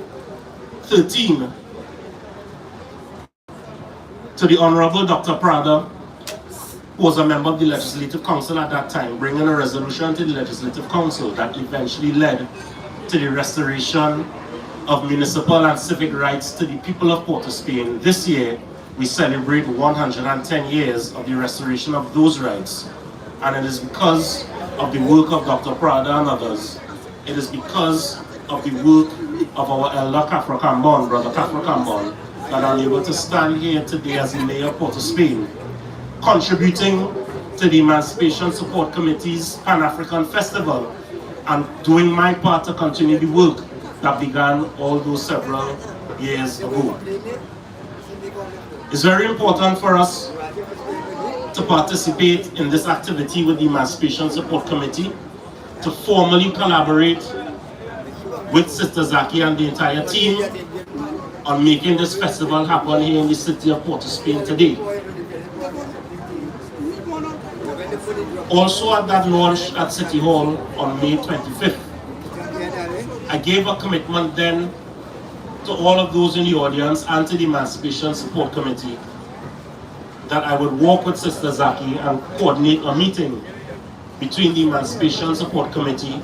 S7: to the Honorable Dr. Prada, who was a member of the Legislative Council at that time, bringing a resolution to the Legislative Council that eventually led to the restoration of municipal and civic rights to the people of Port of Spain. This year, we celebrate 110 years of the restoration of those rights. And it is because of the work of Dr. Prada and others. It is because of the work of our elder Kafra Kambon, Brother Kafra Kambon, that I'm able to stand here today as the Mayor of Port of Spain, contributing to the Emancipation Support Committee's Pan-African Festival and doing my part to continue the work that began all those several years ago. It's very important for us to participate in this activity with the Emancipation Support Committee, to formally collaborate with Sister Zaki and the entire team on making this festival happen here in the city of Port of Spain today. Also at that launch at City Hall on May 25th, I gave a commitment then to all of those in the audience and to the Emancipation Support Committee that I would work with Sister Zaki and coordinate a meeting between the Emancipation Support Committee,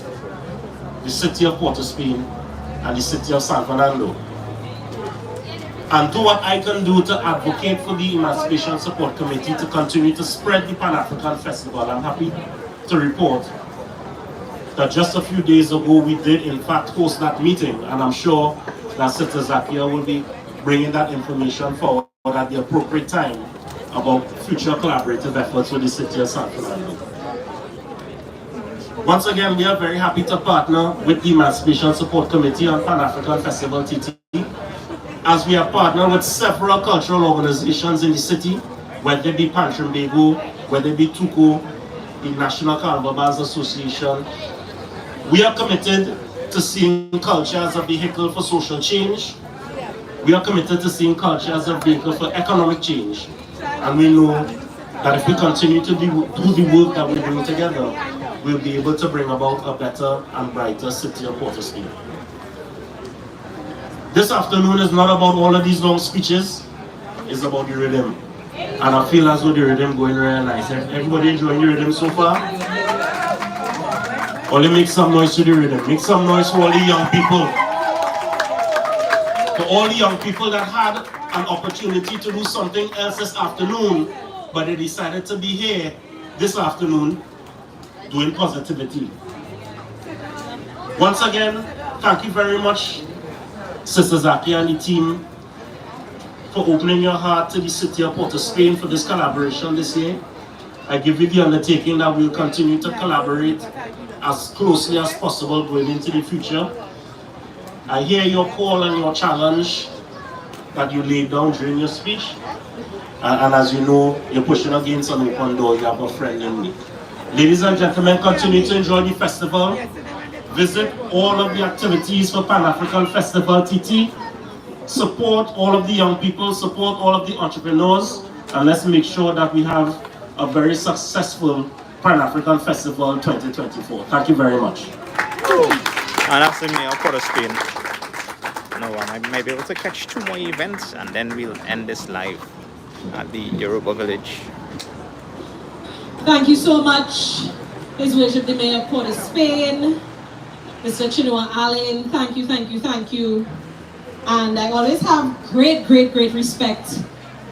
S7: the City of Port of Spain, and the City of San Fernando. and do what I can do to advocate for the Emancipation Support Committee to continue to spread the Pan-African Festival. I'm happy to report that just a few days ago we did in fact host that meeting, and I'm sure that Sister Zakia will be bringing that information forward at the appropriate time about future collaborative efforts with the city of San Fernando. Once again, we are very happy to partner with the Emancipation Support Committee on Pan-African Festival TT, as we have partnered with several cultural organizations in the city, whether it be Trinbago, whether it be Tuko, the National Carnival Bands Association. We are committed to seeing culture as a vehicle for social change. We are committed to seeing culture as a vehicle for economic change. And we know that if we continue to do the work that we bring together, we'll be able to bring about a better and brighter city of Port of Spain. This afternoon is not about all of these long speeches, it's about the rhythm. And I feel as though the rhythm going really nice. Everybody enjoying the rhythm so far? Only make some noise to the rhythm. Make some noise for all the young people. For all the young people that had an opportunity to do something else this afternoon, but they decided to be here this afternoon doing positivity. Once again, thank you very much, Sister Zakia and the team, for opening your heart to the city of Port of Spain for this collaboration this year. I give you the undertaking that we'll continue to collaborate as closely as possible going into the future. I hear your call and your challenge that you laid down during your speech. And as you know, you're pushing against an open door. You have a friend in me. Ladies and gentlemen, continue to enjoy the festival. Visit all of the activities for Pan-African Festival TT. Support all of the young people, support all of the entrepreneurs, and let's make sure that we have a very successful Pan-African Festival 2024. Thank you very much.
S1: And that's the mayor of Port of Spain. No, I might be able to catch 2 more events, and then we'll end this live at the Yoruba village.
S2: Thank you so much, His Worship the Mayor of Port of Spain, Mr. Chinua Allen. Thank you, thank you, thank you. And I always have great respect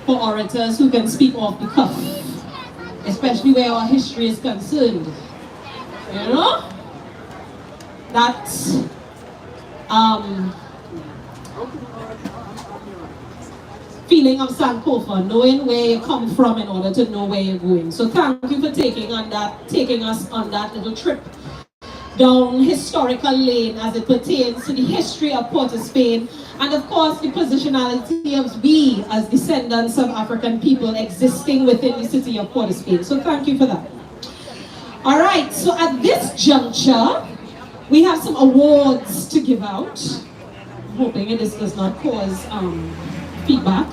S2: for orators who can speak off the cuff, especially where our history is concerned. You know? That's feeling of Sankofa, knowing where you come from in order to know where you're going. So thank you for taking us on that little trip down historical lane as it pertains to the history of Port of Spain, and of course the positionality of we as descendants of African people existing within the city of Port of Spain. So thank you for that. All right, so at this juncture, we have some awards to give out. I'm hoping this does not cause feedback.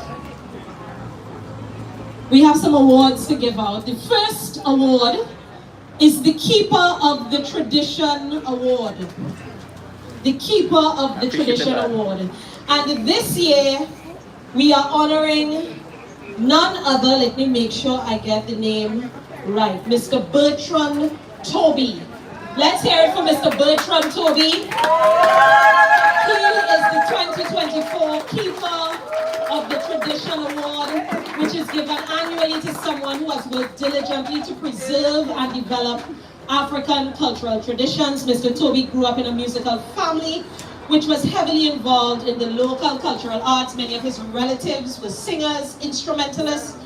S2: We have some awards to give out. The first award is the Keeper of the Tradition Award. The Keeper of the Tradition Award. And this year, we are honoring none other, let me make sure I get the name right, Mr. Bertrand Toby. Let's hear it for Mr. Bertrand Toby. He is the 2024 Keeper of the Tradition Award, which is given annually to someone who has worked diligently to preserve and develop African cultural traditions. Mr. Toby grew up in a musical family which was heavily involved in the local cultural arts. Many of his relatives were singers, instrumentalists,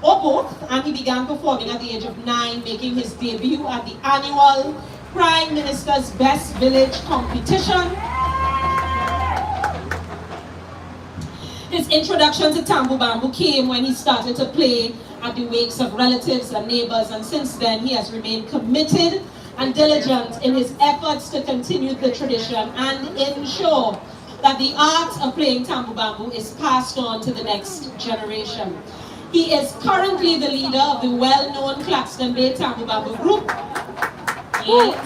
S2: or both, and he began performing at the age of 9, making his debut at the annual Prime Minister's Best Village competition. His introduction to Tambo Bamboo came when he started to play at the wakes of relatives and neighbors, and since then he has remained committed and diligent in his efforts to continue the tradition and ensure that the art of playing Tambo Bamboo is passed on to the next generation. He is currently the leader of the well-known Claxton Bay Tambo Bamboo group. Yes.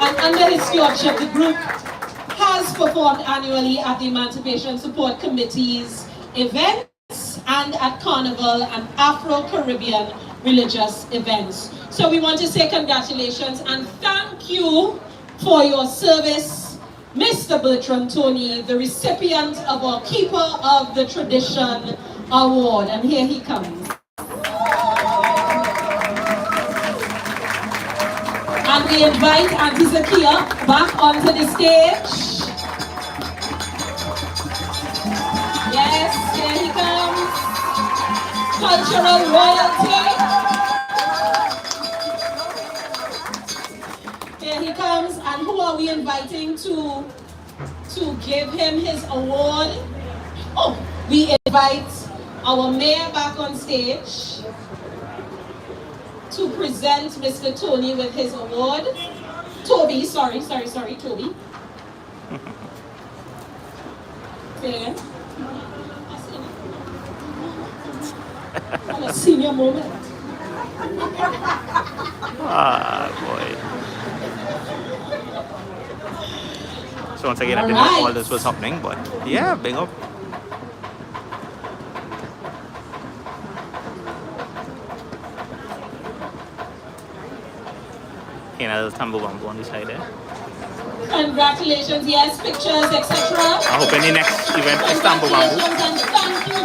S2: And under his stewardship, the group has performed annually at the Emancipation Support Committee's events and at Carnival and Afro-Caribbean religious events. So we want to say congratulations and thank you for your service, Mr. Bertrand Tony, the recipient of our Keeper of the Tradition Award. And here he comes. And we invite Auntie Zakia back onto the stage. Yes, here he comes. Cultural royalty. Here he comes. And who are we inviting to give him his award? Oh, we invite our mayor back on stage to present Mr. Tony with his award. Toby, sorry, Toby. There. A senior moment.
S1: Ah, boy. So once again, I didn't know all this was happening, but yeah, big up. Okay, now there's Tambo Bamboo on the side there.
S2: Congratulations, yes, pictures, etc.
S1: I hope any next event is Tambo Bamboo.
S2: And thank you,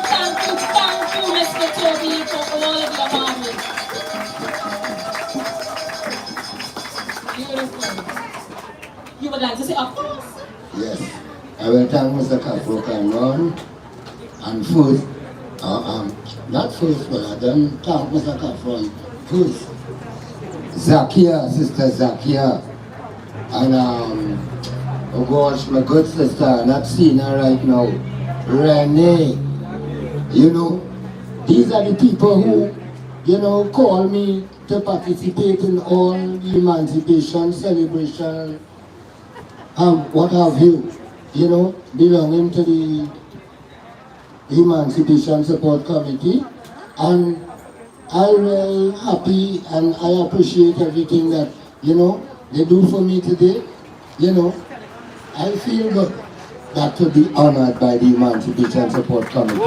S2: Mr. Toby, for all of your hard work. Beautiful. You would like to say, of course?
S8: Yes. I will thank Mr. Kafro Cameron. And first, not first, but I don't thank Mr. Kafro first. Zakia, Sister Zakia. And oh gosh, my good sister, not seeing her right now. Renee. You know, these are the people who, you know, call me to participate in all the emancipation celebration, what have you, belonging to the Emancipation Support Committee. And I'm really happy and I appreciate everything that, they do for me today. I feel good that to be honored by the Emancipation Support Committee.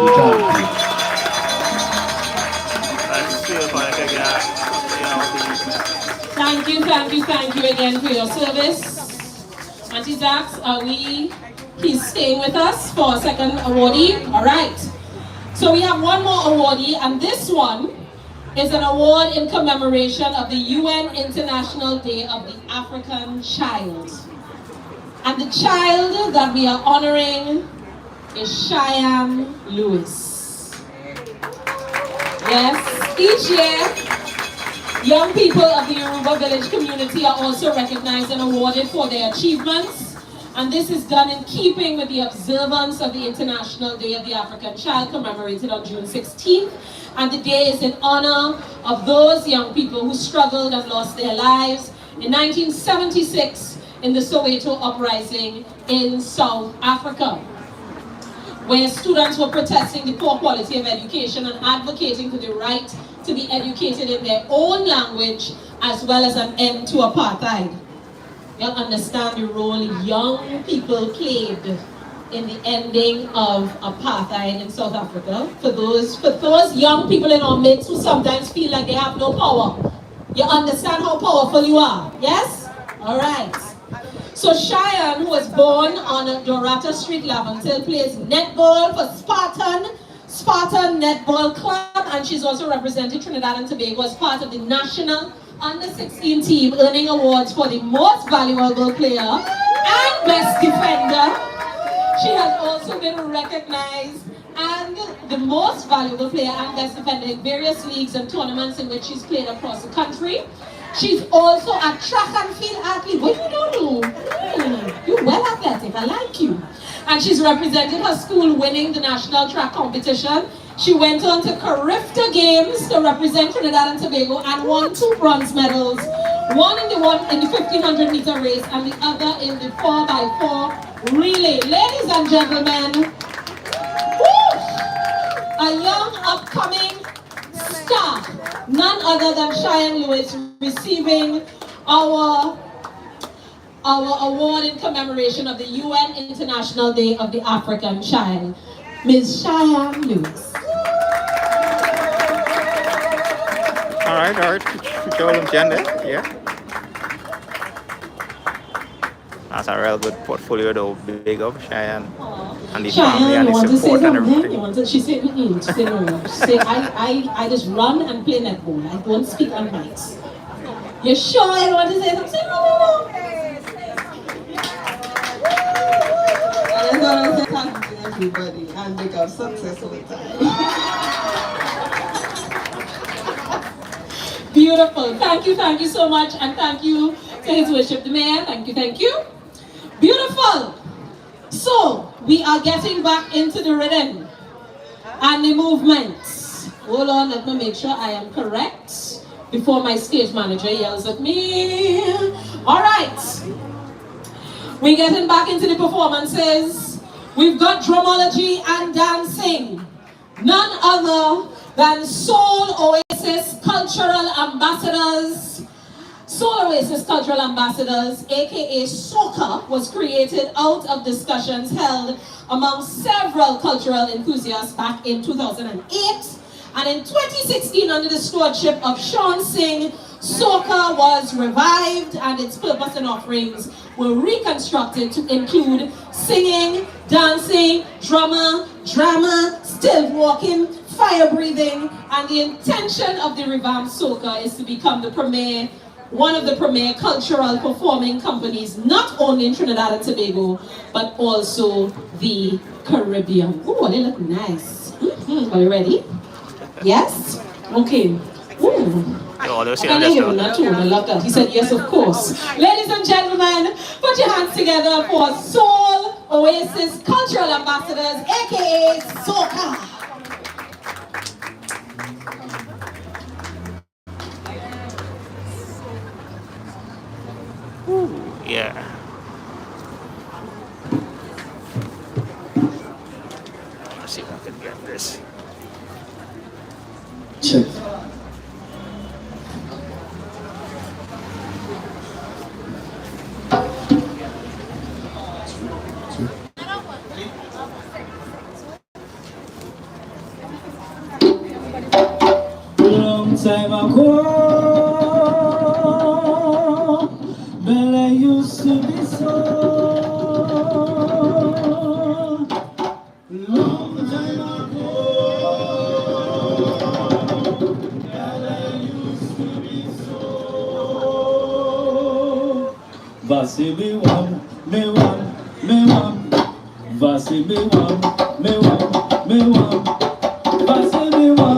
S2: Thank you. Thank you again for your service. Auntie Zax, he's staying with us for a second awardee. All right. So we have one more awardee, and this one is an award in commemoration of the UN International Day of the African Child. And the child that we are honoring is Cheyenne Lewis. Yes, each year, young people of the Yoruba village community are also recognized and awarded for their achievements. And this is done in keeping with the observance of the International Day of the African Child, commemorated on June 16th. And the day is in honor of those young people who struggled and lost their lives in 1976 in the Soweto uprising in South Africa, where students were protesting the poor quality of education and advocating for the right to be educated in their own language, as well as an end to apartheid. You'll understand the role young people played in the ending of apartheid in South Africa. For those young people in our midst who sometimes feel like they have no power, you understand how powerful you are, yes? All right. So Cheyenne, who was born on Dorata Street, Laventille, plays netball for Spartan Netball Club, and she's also represented Trinidad and Tobago as part of the national under-16 team, earning awards for the most valuable player and best defender. She has also been recognized and the most valuable player and best defender in various leagues and tournaments in which she's played across the country. She's also a track and field athlete. What you do? You're well athletic, I like you. And she's represented her school winning the national track competition. She went on to Carifta Games to represent Trinidad and Tobago and won 2 bronze medals. One in the 1500 meter race and the other in the 4x4 relay. Ladies and gentlemen, a young upcoming star, none other than Cheyenne Lewis, receiving our award in commemoration of the UN International Day of the African Child. Ms. Cheyenne Lewis.
S1: All right. Yeah. That's a real good portfolio though. Big up Cheyenne and the family
S2: Cheyenne,
S1: and
S2: you
S1: the
S2: want to say
S1: support and
S2: something?
S1: everything.
S2: You want to, she said, she said no. She said, I just run and play netball. I don't speak on mics. You sure you want to say something? Say no.
S3: I just want to say thank you to everybody and make a successful time.
S2: Beautiful. Thank you so much. And thank you to His Worship the Mayor. Thank you. Beautiful. So, we are getting back into the rhythm and the movements. Hold on, let me make sure I am correct before my stage manager yells at me. All right. We're getting back into the performances. We've got drumology and dancing. None other than Soul Oasis Cultural Ambassadors. Soul Oasis Cultural Ambassadors, aka Soca, was created out of discussions held among several cultural enthusiasts back in 2008. And in 2016, under the stewardship of Sean Singh, Soca was revived and its purpose and offerings were reconstructed to include singing, dancing, drama, still walking, fire breathing, and the intention of the revamped Soca is to become one of the premier cultural performing companies, not only in Trinidad and Tobago, but also the Caribbean. Oh, they look nice. Are you ready? Yes? Okay. Ooh. I love that. He said yes, of course. Ladies and gentlemen, put your hands together for Soul Oasis Cultural Ambassadors, aka Soca.
S1: Ooh, yeah. Let's see if I can get this.
S9: Check.
S4: Long time ago, Bella used to be so. Long time ago, Bella used to be so. Vasi me one, Vasi me one, Vasi me one,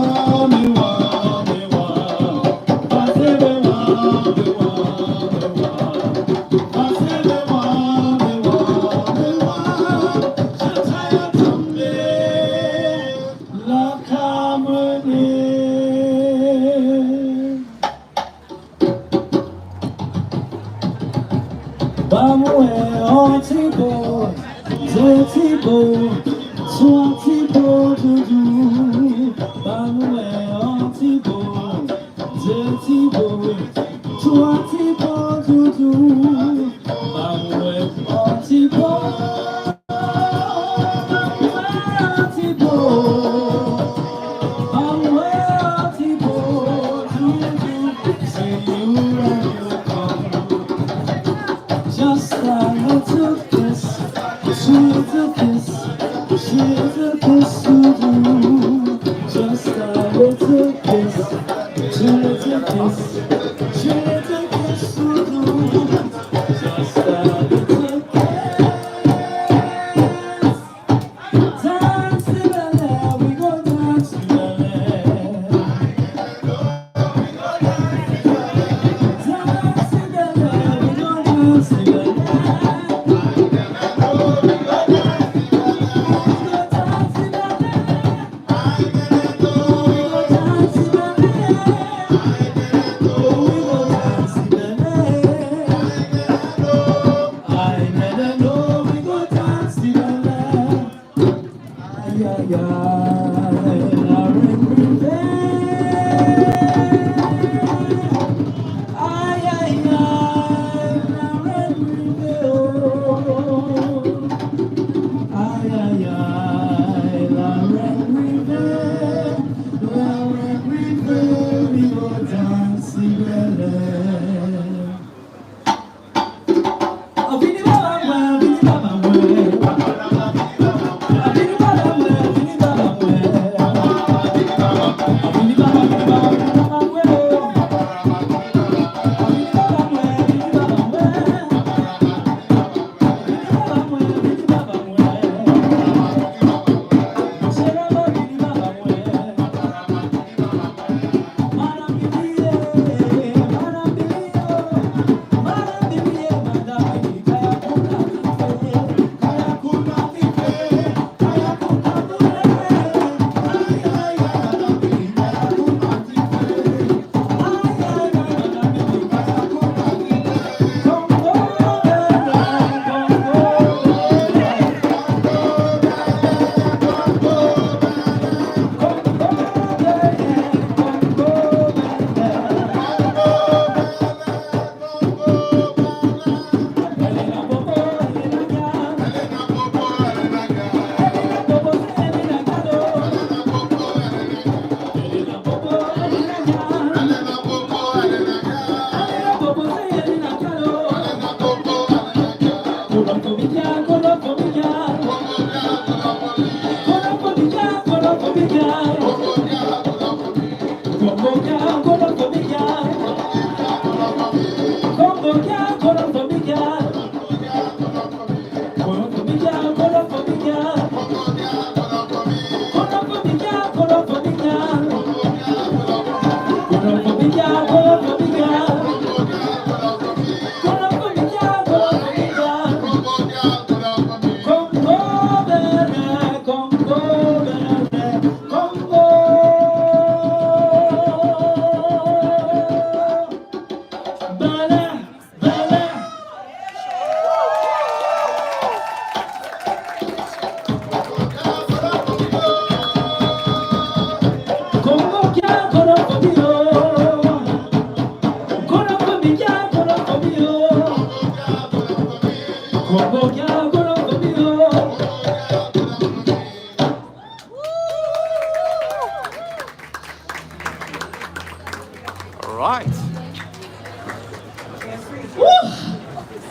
S1: Right.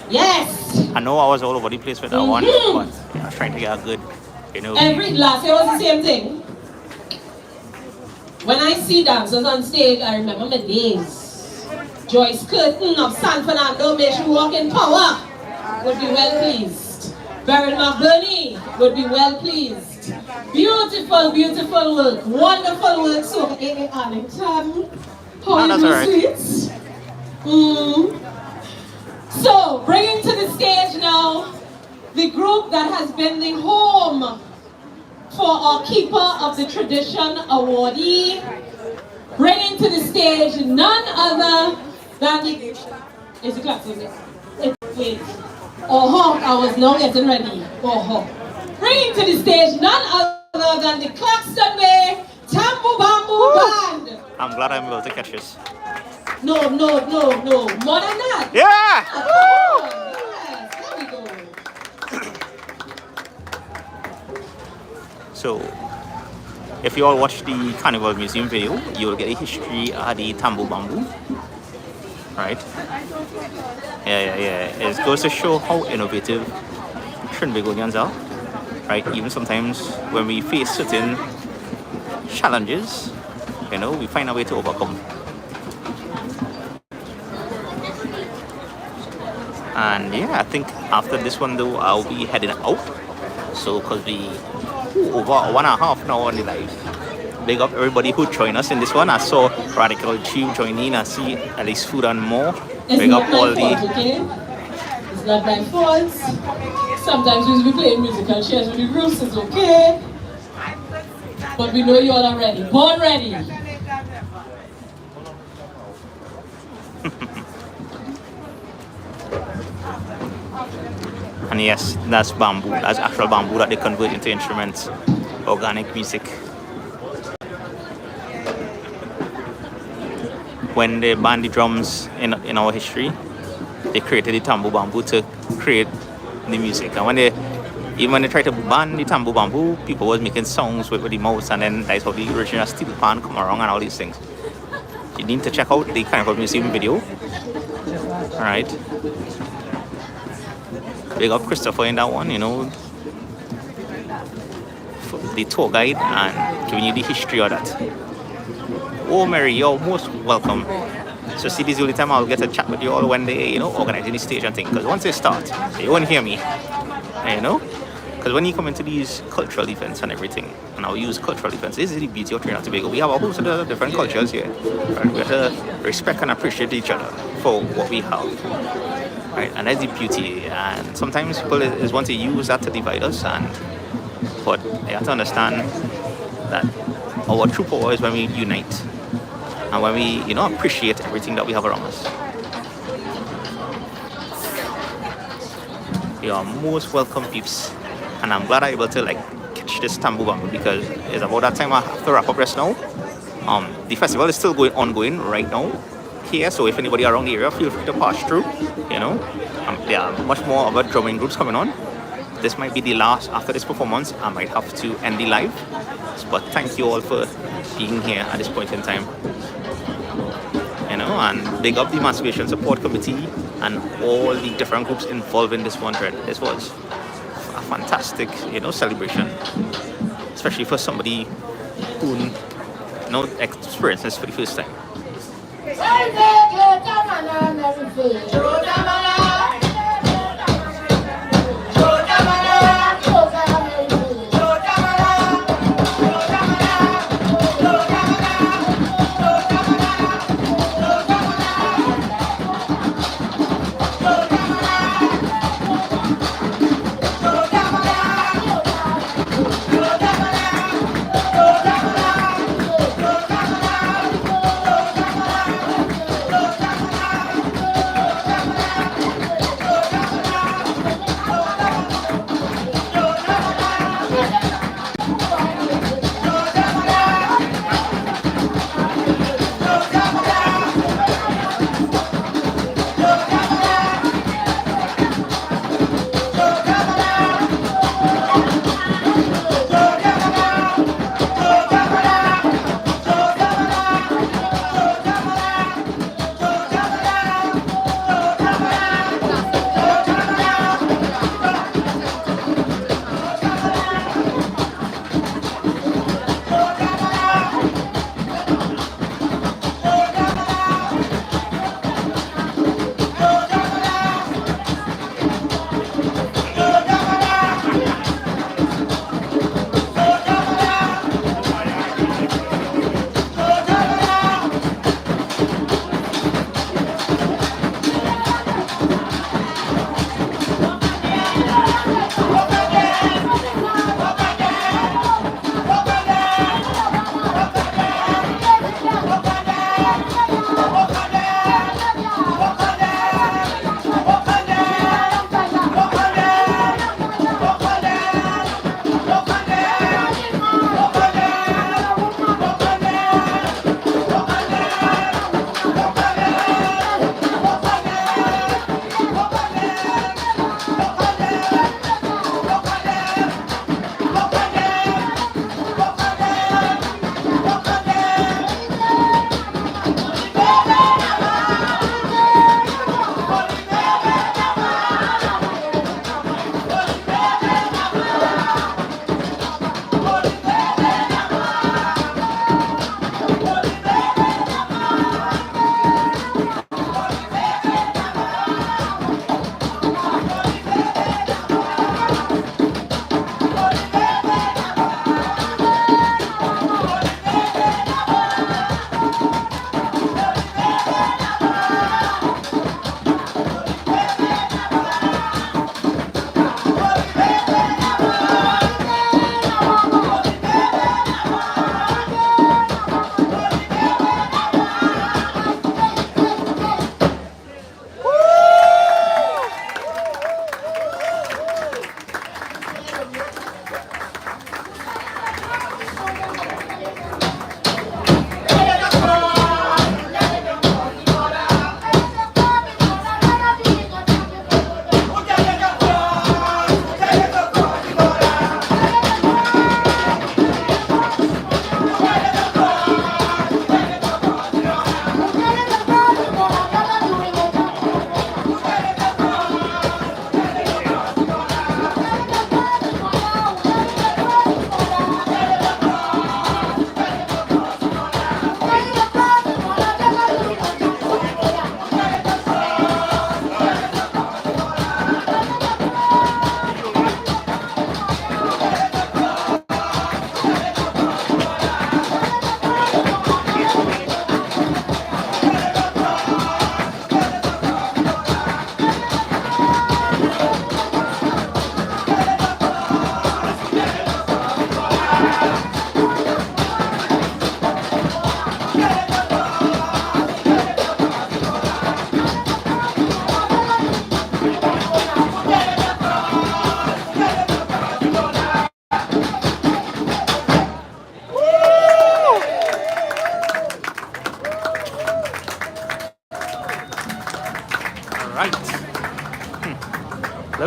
S2: Yes.
S1: I know I was all over the place with that one, but yeah, I was trying to get a good, you know.
S2: Last year was the same thing. When I see dancers on stage, I remember my days. Joyce Curtin of San Fernando, may she walk in power, would be well pleased. Beryl McBurney would be well pleased. Beautiful, beautiful work. Wonderful work. So, A.A. Arlington. How
S1: that's
S2: you
S1: all right.
S2: sweets? So, bringing to the stage now the group that has been the home for our Keeper of the Tradition awardee. Bringing to the stage none other than the... Is the class on it? Wait. Oh, I was now getting ready. Oh, bringing to the stage none other than the Claxton Bay Tambo Bamboo Band.
S1: I'm glad I'm able to catch this.
S2: No. More than that.
S1: Yeah!
S2: Yes, there we go.
S1: So, if you all watch the Carnival Museum video, you will get a history of the Tambo Bamboo. Right? Yeah. It goes to show how innovative Trinbagonians are. Right? Even sometimes when we face certain challenges, you know, we find a way to overcome. And yeah, I think after this one though, I'll be heading out. So, because we over 1.5 now on the live. Big up everybody who joined us in this one. I saw Radical Chief join in. I see at least food and more. Big up all the.
S2: Okay? It's not my fault. Sometimes we'll be playing musical chairs with the groups, it's okay. But we know you all are ready. Born ready.
S1: And yes, that's bamboo. That's actual bamboo that they convert into instruments, organic music. When they banned the drums in our history, they created the Tambo Bamboo to create the music. And even when they tried to ban the Tambo Bamboo, people was making songs with the mouths, and then that's how the original steel pan come around and all these things. You need to check out the Carnival Museum video. Alright. Big up Christopher in that one, you know, the tour guide and giving you the history of that. Oh, Mary, you're most welcome. So see, this is the only time I'll get a chat with you all when they, you know, organizing the stage and thing. Because once they start, you won't hear me, you know. Because when you come into these cultural events and everything, and I'll use cultural events, this is the beauty of Trinidad and Tobago. We have a host of different cultures here. Right? We have to respect and appreciate each other for what we have. Right? And that's the beauty. And sometimes people is want to use that to divide us. But you have to understand that our true power is when we unite. And when we, you know, appreciate everything that we have around us. You are most welcome, peeps. And I'm glad I'm able to catch this Tambo Bamboo because it's about that time I have to wrap up just now. The festival is still ongoing right now here, so if anybody around the area, feel free to pass through. You know, there are much more other drumming groups coming on. This might be the last. After this performance, I might have to end the live. But thank you all for being here at this point in time. You know, and big up the Emancipation Support Committee and all the different groups involved in this one thread. This was a fantastic, you know, celebration, especially for somebody who, you know, experienced this for the first time.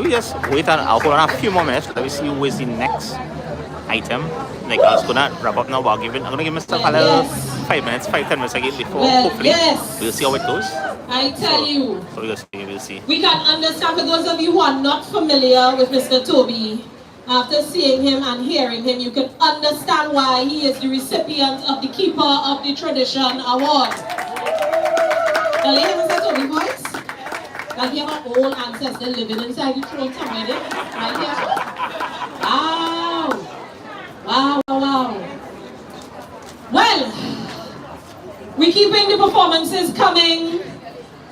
S1: we just wait and I'll hold on a few more minutes. Let me see who is the next item. Like I was gonna wrap up now, but I'm gonna give myself a little 5 minutes, 5-10 minutes again before hopefully we'll see how it goes.
S2: I tell you.
S1: So we'll see.
S2: We can understand, for those of you who are not familiar with Mr. Toby, after seeing him and hearing him, you can understand why he is the recipient of the Keeper of the Tradition Award. Now, you hear Mr. Toby's voice? Like you have an old ancestor living inside the throne somewhere there, right here. Wow. Wow, wow, wow. Well, we're keeping the performances coming,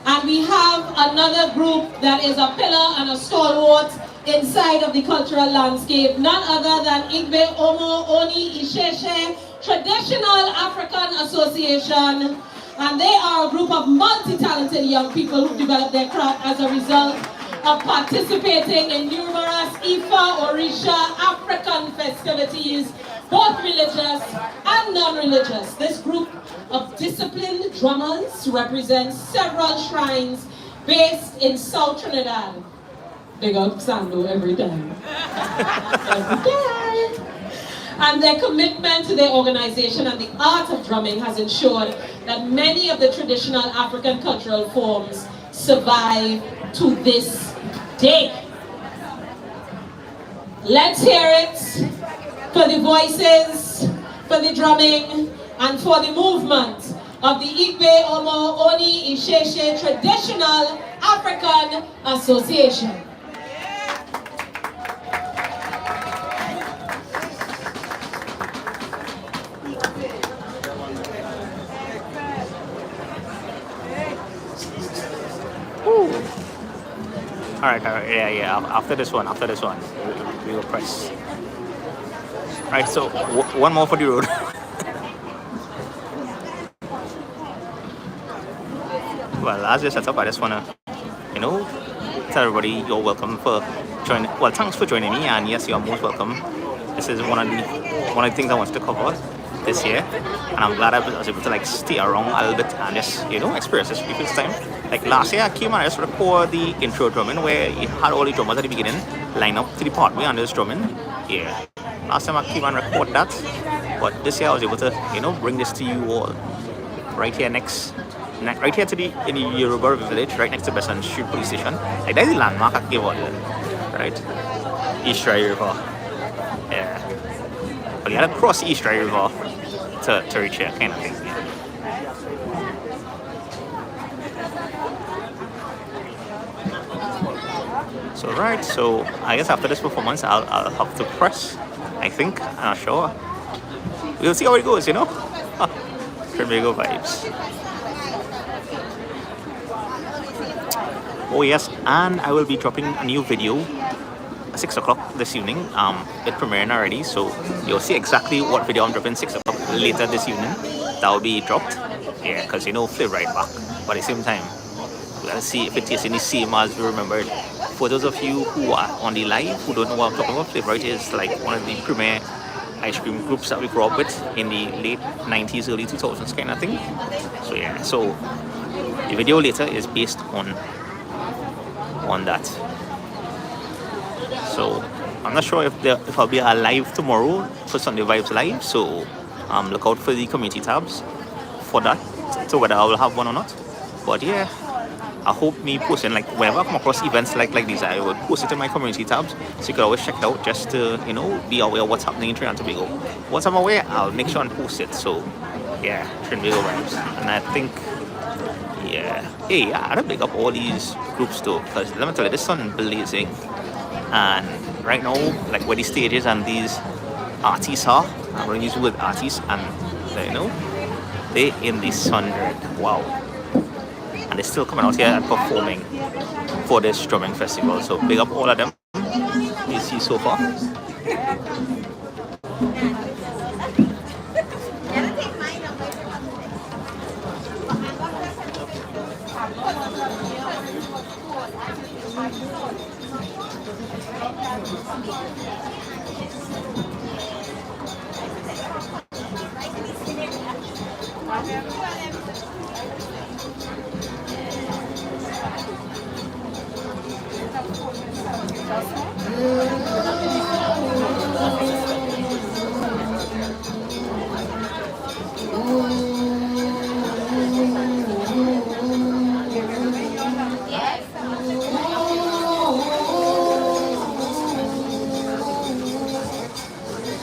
S2: and we have another group that is a pillar and a stalwart inside of the cultural landscape, none other than Igbe Omo Oni Isheshe Traditional African Association. And they are a group of multi-talented young people who developed their craft as a result of participating in numerous Ifa, Orisha, African festivities, both religious and non-religious. This group of disciplined drummers represents several shrines based in South Trinidad. They got Sando every time. Every time. And their commitment to their organization and the art of drumming has ensured that many of the traditional African cultural forms survive to this day. Let's hear it for the voices, for the drumming, and for the movement of the Igbe Omo Oni Isheshe Traditional African Association.
S1: Alright, yeah. After this one, we will press. Right, so one more for the road. Well, as you set up, I just wanna, tell everybody you're welcome for joining. Well, thanks for joining me, and yes, you're most welcome. This is one of the things I wanted to cover this year, and I'm glad I was able to stay around a little bit and just experience this for the first time. Like last year I came and I just record the intro drumming where you had all the drummers at the beginning line up to the part where Anders drumming. Yeah, last time I came and record that, but this year I was able to bring this to you all right here right here in the Yoruba village, right next to Besson Street Police Station. Like that's the landmark I gave out there, right? East Dry River. Yeah, but you had to cross East Dry River to reach here, kind of thing. Yeah. So I guess after this performance I'll have to press, I think. I'm not sure. We'll see how it goes, Trinbago vibes. Oh yes, and I will be dropping a new video at 6 o'clock this evening. It's premiering already, so you'll see exactly what video I'm dropping 6 o'clock later this evening. That will be dropped. Yeah, because flip right back. But at the same time, we gotta see if it is in the same as we remembered. For those of you who are on the live who don't know what I'm talking about, Flip Right is like one of the premier ice cream groups that we grew up with in the late 90s, early 2000s kind of thing. So yeah, so the video later is based on that. So I'm not sure if I'll be alive tomorrow for Sunday Vibes Live, so look out for the community tabs for that, so whether I will have one or not. But yeah, I hope me posting, whenever I come across events like these, I will post it in my community tabs, so you can always check it out just to, be aware of what's happening in Trinidad and Tobago. Once I'm aware, I'll make sure and post it. So, yeah, Trinbago vibes. And I think, yeah, hey, I gotta big up all these groups though, because let me tell you, this sun blazing. And right now, where the stages and these artists are, I'm gonna use the word artists, and, they in the sun, wow. And they're still coming out here and performing for this drumming festival. So big up all of them you see so far.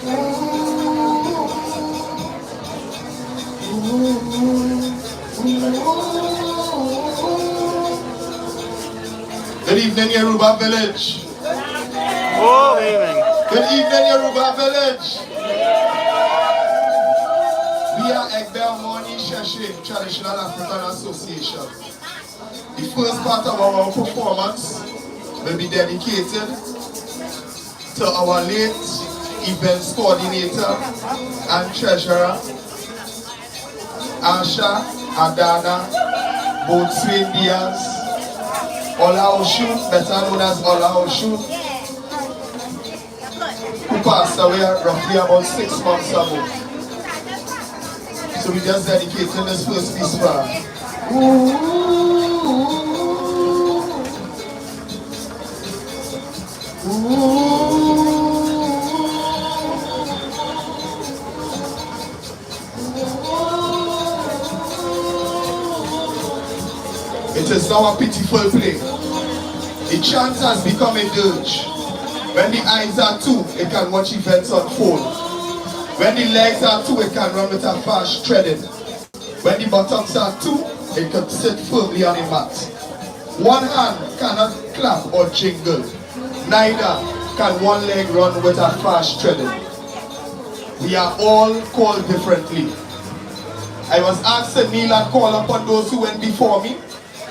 S9: Good evening, Yoruba village.
S1: Oh, evening.
S9: Good evening, Yoruba village. We are Egbel Morning Sheshe Traditional African Association. The first part of our performance will be dedicated to our late events coordinator and treasurer, Asha Adana Boatswain Diaz, Ola Oshu, better known as Ola Oshu, who passed away roughly about 6 months ago. So we just dedicated this first piece for her. It is now a pitiful play. The chant has become a dirge. When the eyes are two, it can watch events unfold. When the legs are two, it can run with a fast treading. When the buttocks are two, it can sit firmly on a mat. One hand cannot clap or jingle. Neither can one leg run with a fast treading. We are all called differently. I was asked to kneel and call upon those who went before me.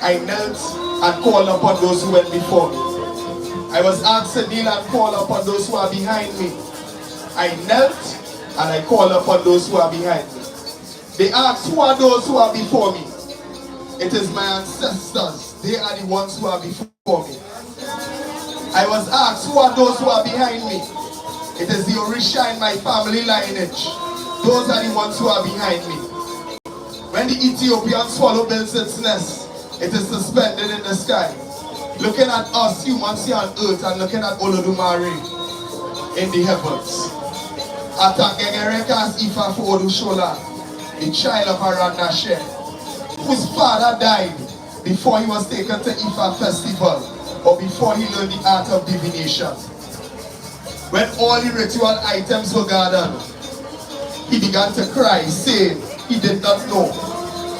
S9: I knelt and called upon those who went before me. I was asked to kneel and call upon those who are behind me. I knelt and I called upon those who are behind me. They asked, who are those who are before me? It is my ancestors. They are the ones who are before me. I was asked, who are those who are behind me? It is the Orisha in my family lineage. Those are the ones who are behind me. When the Ethiopian swallow builds its nest, it is suspended in the sky. Looking at us humans here on earth and looking at Olodumare in the heavens. Atangegerekas Ifa Odushola, the child of Aranashe, whose father died before he was taken to Ifa festival or before he learned the art of divination. When all the ritual items were gathered, he began to cry, saying he did not know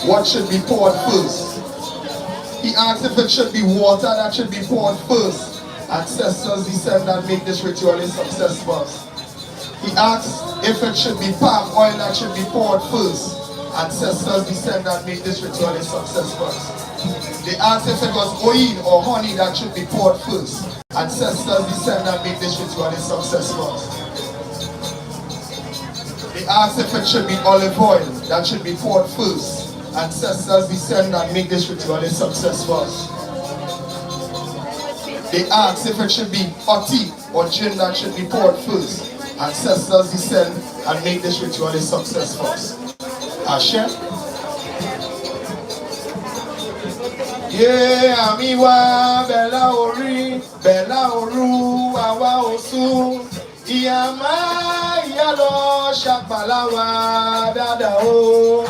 S9: what should be poured first. He asked if it should be water that should be poured first. Ancestors descend and make this ritual a success first. He asked if it should be palm oil that should be poured first. Ancestors descend and make this ritual a success first. They asked if it was oil or honey that should be poured first. Ancestors descend and make this ritual a success first. They asked if it should be olive oil that should be poured first. Ancestors descend and make this ritual a success first. They asked if it should be hot tea or gin that should be poured first. Ancestors descend and make this ritual a success first. Ashe. Yeah, amiwa bella ori, bella oru, awa osu. Iyama yalo shakbalawa dada o.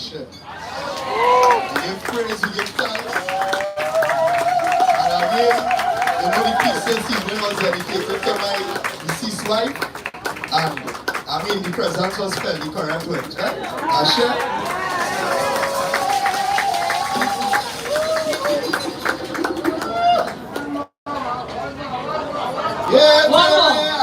S9: Ashe. We give praise, we give thanks. And again, the money piece this evening was dedicated to my deceased wife. And I mean, the presence was spelled the correct way. Ashe. Yeah,
S2: One more.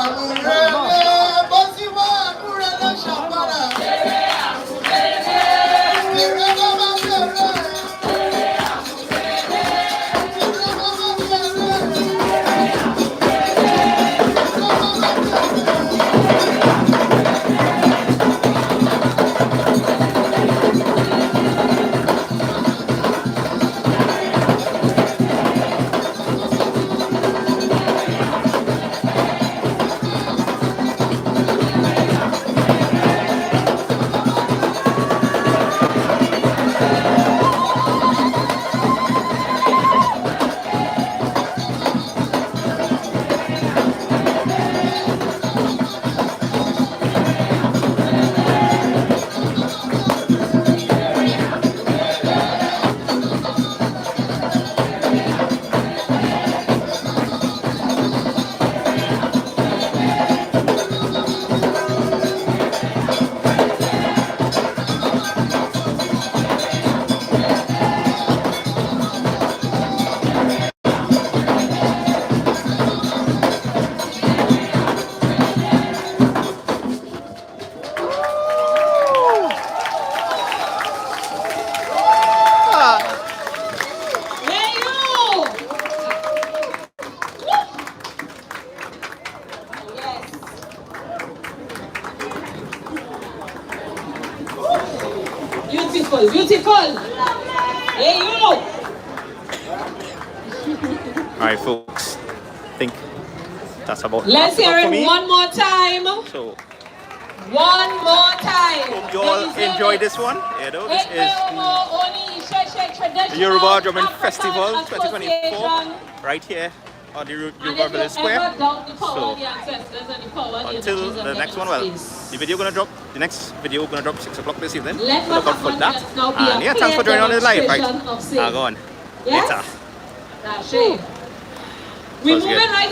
S2: Beautiful, beautiful. Hey, you.
S1: Alright, folks. I think that's about
S2: Let's hear
S1: enough for
S2: it
S1: me.
S2: one more time.
S1: So,
S2: One more time.
S1: hope you all enjoy this one. You know, this is the Yoruba Drumming Festival 2024 right here on the Yoruba Village Square. So, until the next one, well, the video gonna drop. The next video gonna drop 6 o'clock this evening. Look out for that. And yeah, thanks for joining on the live. Right, go on.
S2: Yes?
S1: Later.
S2: We're moving right